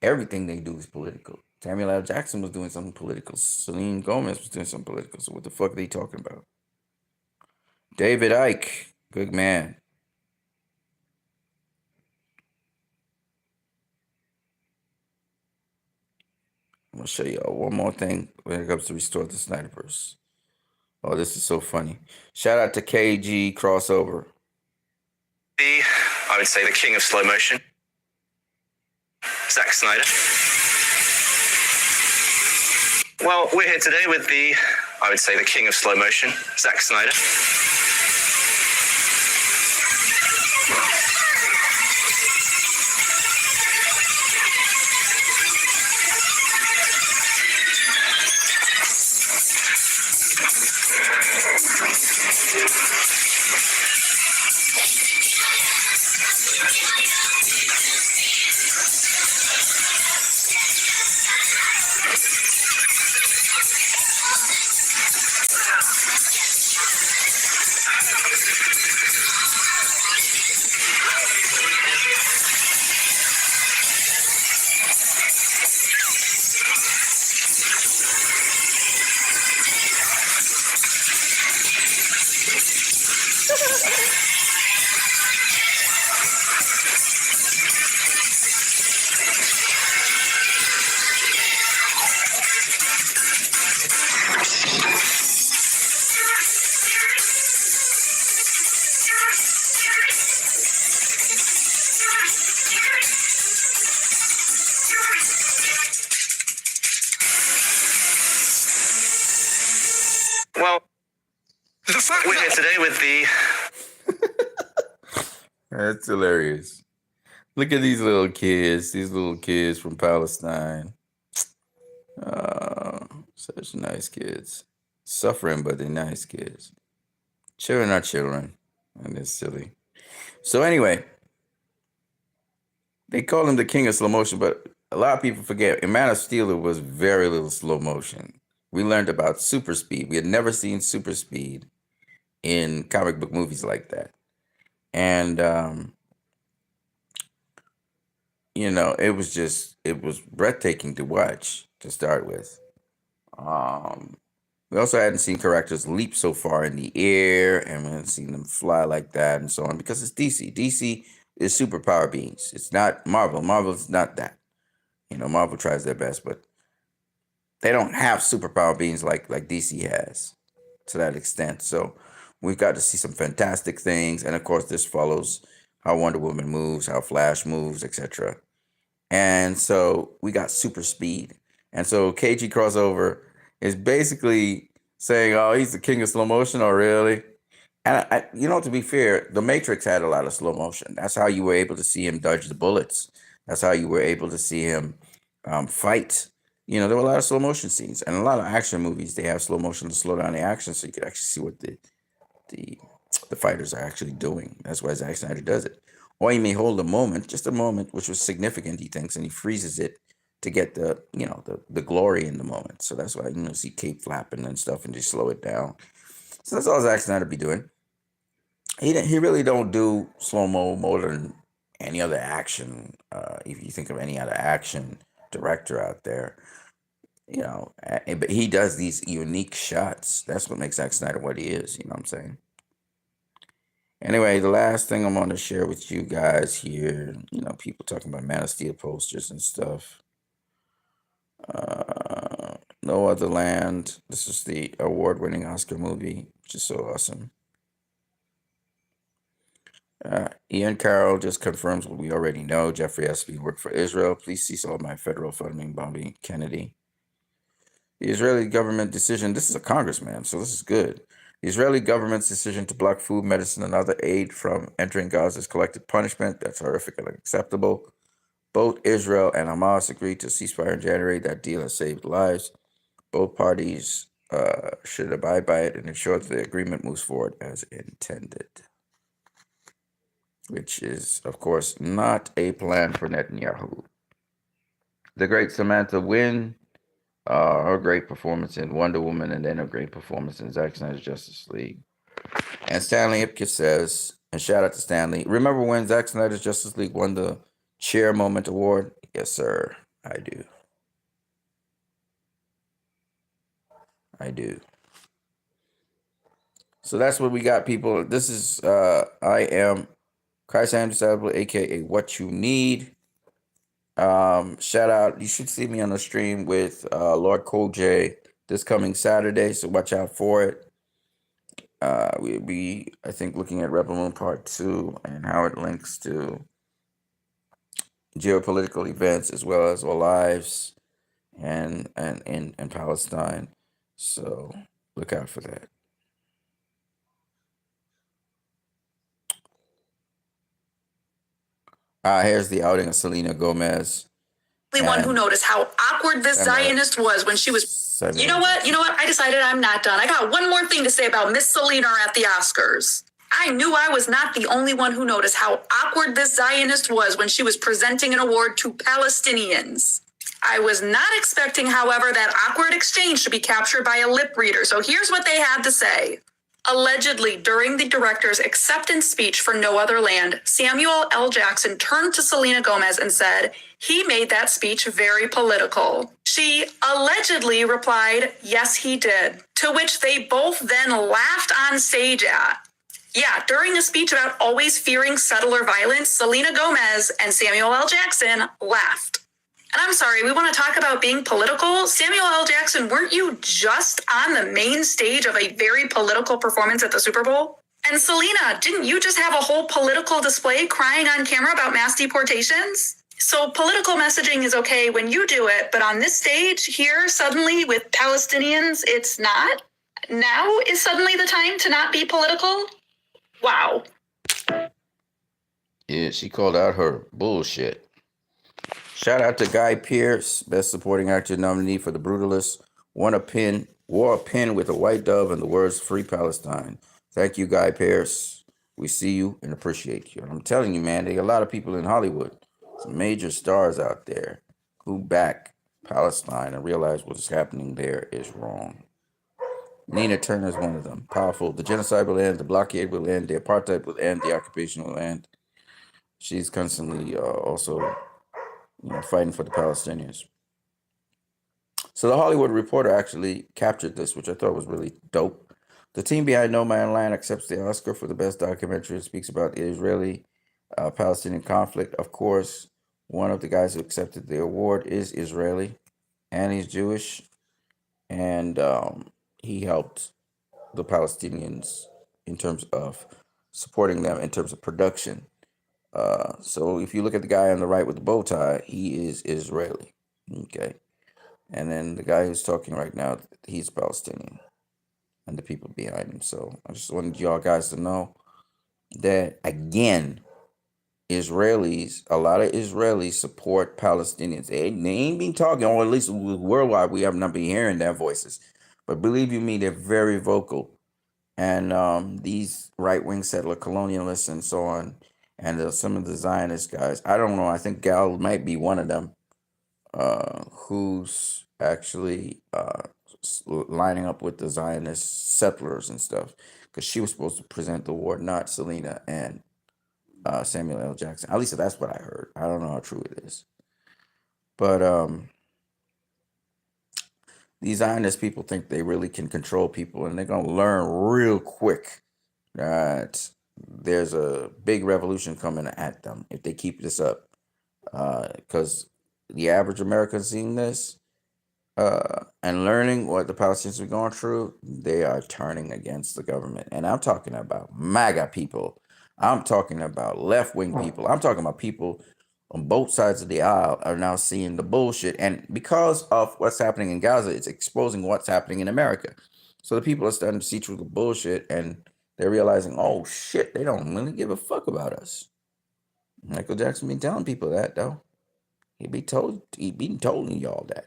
everything they do is political. Samuel L. Jackson was doing something political. Selena Gomez was doing something political. So what the fuck are they talking about? David Icke, big man. I'm going to show y'all one more thing when it comes to Restore the Snyderverse. Oh, this is so funny. Shout out to KG Crossover. I would say the king of slow motion, Zack Snyder. Well, we're here today with I would say the king of slow motion, Zack Snyder. Well, we're here today with That's hilarious. Look at these little kids from Palestine. Such nice kids. Suffering, but they're nice kids. Children are children, and they're silly. So anyway, they call him the king of slow motion, but a lot of people forget. In Man of Steel, there was very little slow motion. We learned about super speed. We had never seen super speed in comic book movies like that. And, it was breathtaking to watch to start with. We also hadn't seen characters leap so far in the air, and we hadn't seen them fly like that and so on, because it's DC. DC is superpower beings. It's not Marvel. Marvel's not that. Marvel tries their best, but they don't have superpower beings like DC has to that extent. So we've got to see some fantastic things. And of course, this follows how Wonder Woman moves, how Flash moves, etc. And so we got super speed. And so KG crossover is basically saying, oh, he's the king of slow motion. Oh, really? And to be fair, The Matrix had a lot of slow motion. That's how you were able to see him dodge the bullets. That's how you were able to see him fight. There were a lot of slow motion scenes, and a lot of action movies, they have slow motion to slow down the action so you could actually see what the fighters are actually doing. That's why Zack Snyder does it. Or he may hold a moment, just a moment, which was significant, he thinks, and he freezes it to get the glory in the moment. So that's why see cape flapping and stuff and just slow it down. So that's all Zack Snyder be doing. He really don't do slow-mo more than any other action. If you think of any other action director out there, but he does these unique shots. That's what makes Zack Snyder what he is. You know what I'm saying? Anyway, the last thing I'm going to share with you guys here, people talking about Man of Steel posters and stuff. No Other Land. This is the award-winning Oscar movie, which is so awesome. Ian Carroll just confirms what we already know. Jeffrey Epstein worked for Israel. Please cease all my federal funding, Bobby Kennedy. The Israeli government decision, this is a congressman, so this is good. The Israeli government's decision to block food, medicine, and other aid from entering Gaza is collective punishment. That's horrific and unacceptable. Both Israel and Hamas agreed to ceasefire in January. That deal has saved lives. Both parties should abide by it and ensure that the agreement moves forward as intended. Which is, of course, not a plan for Netanyahu. The great Samantha Wynn, her great performance in Wonder Woman, and then her great performance in Zack Snyder's Justice League. And Stanley Ipkiss says, and shout out to Stanley, remember when Zack Snyder's Justice League won the Chair Moment Award? Yes, sir, I do. I do. So that's what we got, people. This is, I am Christ Andrew, aka WattUNeed. Shout out. You should see me on the stream with Lord Koj this coming Saturday, so watch out for it. We'll be, I think, looking at Rebel Moon Part 2 and how it links to geopolitical events as well as our lives and in Palestine. So look out for that. Here's the outing of Selena Gomez. The one who noticed how awkward this Zionist was when she was. You know what? I decided I'm not done. I got one more thing to say about Miss Selena at the Oscars. I knew I was not the only one who noticed how awkward this Zionist was when she was presenting an award to Palestinians. I was not expecting, however, that awkward exchange to be captured by a lip reader. So here's what they had to say. Allegedly, during the director's acceptance speech for No Other Land, Samuel L. Jackson turned to Selena Gomez and said he made that speech very political. She allegedly replied, yes, he did, to which they both then laughed on stage at. Yeah, during a speech about always fearing settler violence, Selena Gomez and Samuel L. Jackson laughed. And I'm sorry, we want to talk about being political? Samuel L. Jackson, weren't you just on the main stage of a very political performance at the Super Bowl? And Selena, didn't you just have a whole political display crying on camera about mass deportations? So political messaging is okay when you do it, but on this stage here, suddenly with Palestinians, it's not? Now is suddenly the time to not be political? Wow. Yeah, she called out her bullshit. Shout out to Guy Pearce, Best Supporting Actor nominee for The Brutalist. Wore a pin with a white dove and the words "Free Palestine." Thank you, Guy Pearce. We see you and appreciate you. And I'm telling you, man, there are a lot of people in Hollywood, some major stars out there, who back Palestine and realize what is happening there is wrong. Nina Turner is one of them. Powerful. The genocide will end. The blockade will end. The apartheid will end. The occupation will end. She's constantly also fighting for the Palestinians. So the Hollywood Reporter actually captured this, which I thought was really dope. The team behind No Man Land accepts the Oscar for the best documentary. It speaks about the Israeli-Palestinian conflict. Of course, one of the guys who accepted the award is Israeli, and he's Jewish, and he helped the Palestinians in terms of supporting them in terms of production. So if you look at the guy on the right with the bow tie, he is Israeli. Okay. And then the guy who's talking right now, he's Palestinian, and the people behind him. So I just wanted y'all guys to know that, again, Israelis, a lot of Israelis support Palestinians. They ain't been talking, or at least worldwide, we have not been hearing their voices. But believe you me, they're very vocal. And these right-wing settler colonialists and so on, and some of the Zionist guys, I don't know, I think Gal might be one of them, who's actually lining up with the Zionist settlers and stuff, because she was supposed to present the award, not Selena and Samuel L. Jackson. At least that's what I heard. I don't know how true it is. But these Zionist people think they really can control people, and they're going to learn real quick that there's a big revolution coming at them if they keep this up. Because the average American seeing this and learning what the Palestinians are going through, they are turning against the government. And I'm talking about MAGA people. I'm talking about left-wing people. I'm talking about people on both sides of the aisle are now seeing the bullshit. And because of what's happening in Gaza, it's exposing what's happening in America. So the people are starting to see through the bullshit, and they're realizing, oh shit, they don't really give a fuck about us. Michael Jackson been telling people that, though. He been telling y'all that.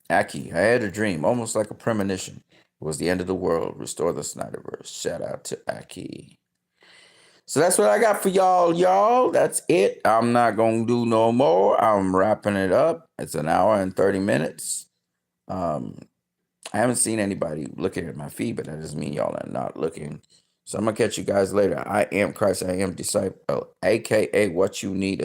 Aki, I had a dream, almost like a premonition. It was the end of the world. Restore the Snyderverse. Shout out to Aki. So that's what I got for y'all. That's it. I'm not going to do no more. I'm wrapping it up. It's an hour and 30 minutes. I haven't seen anybody looking at my feed, but that doesn't mean y'all are not looking. So I'm going to catch you guys later. I am Christ. I am disciple, a.k.a. WattUNeed.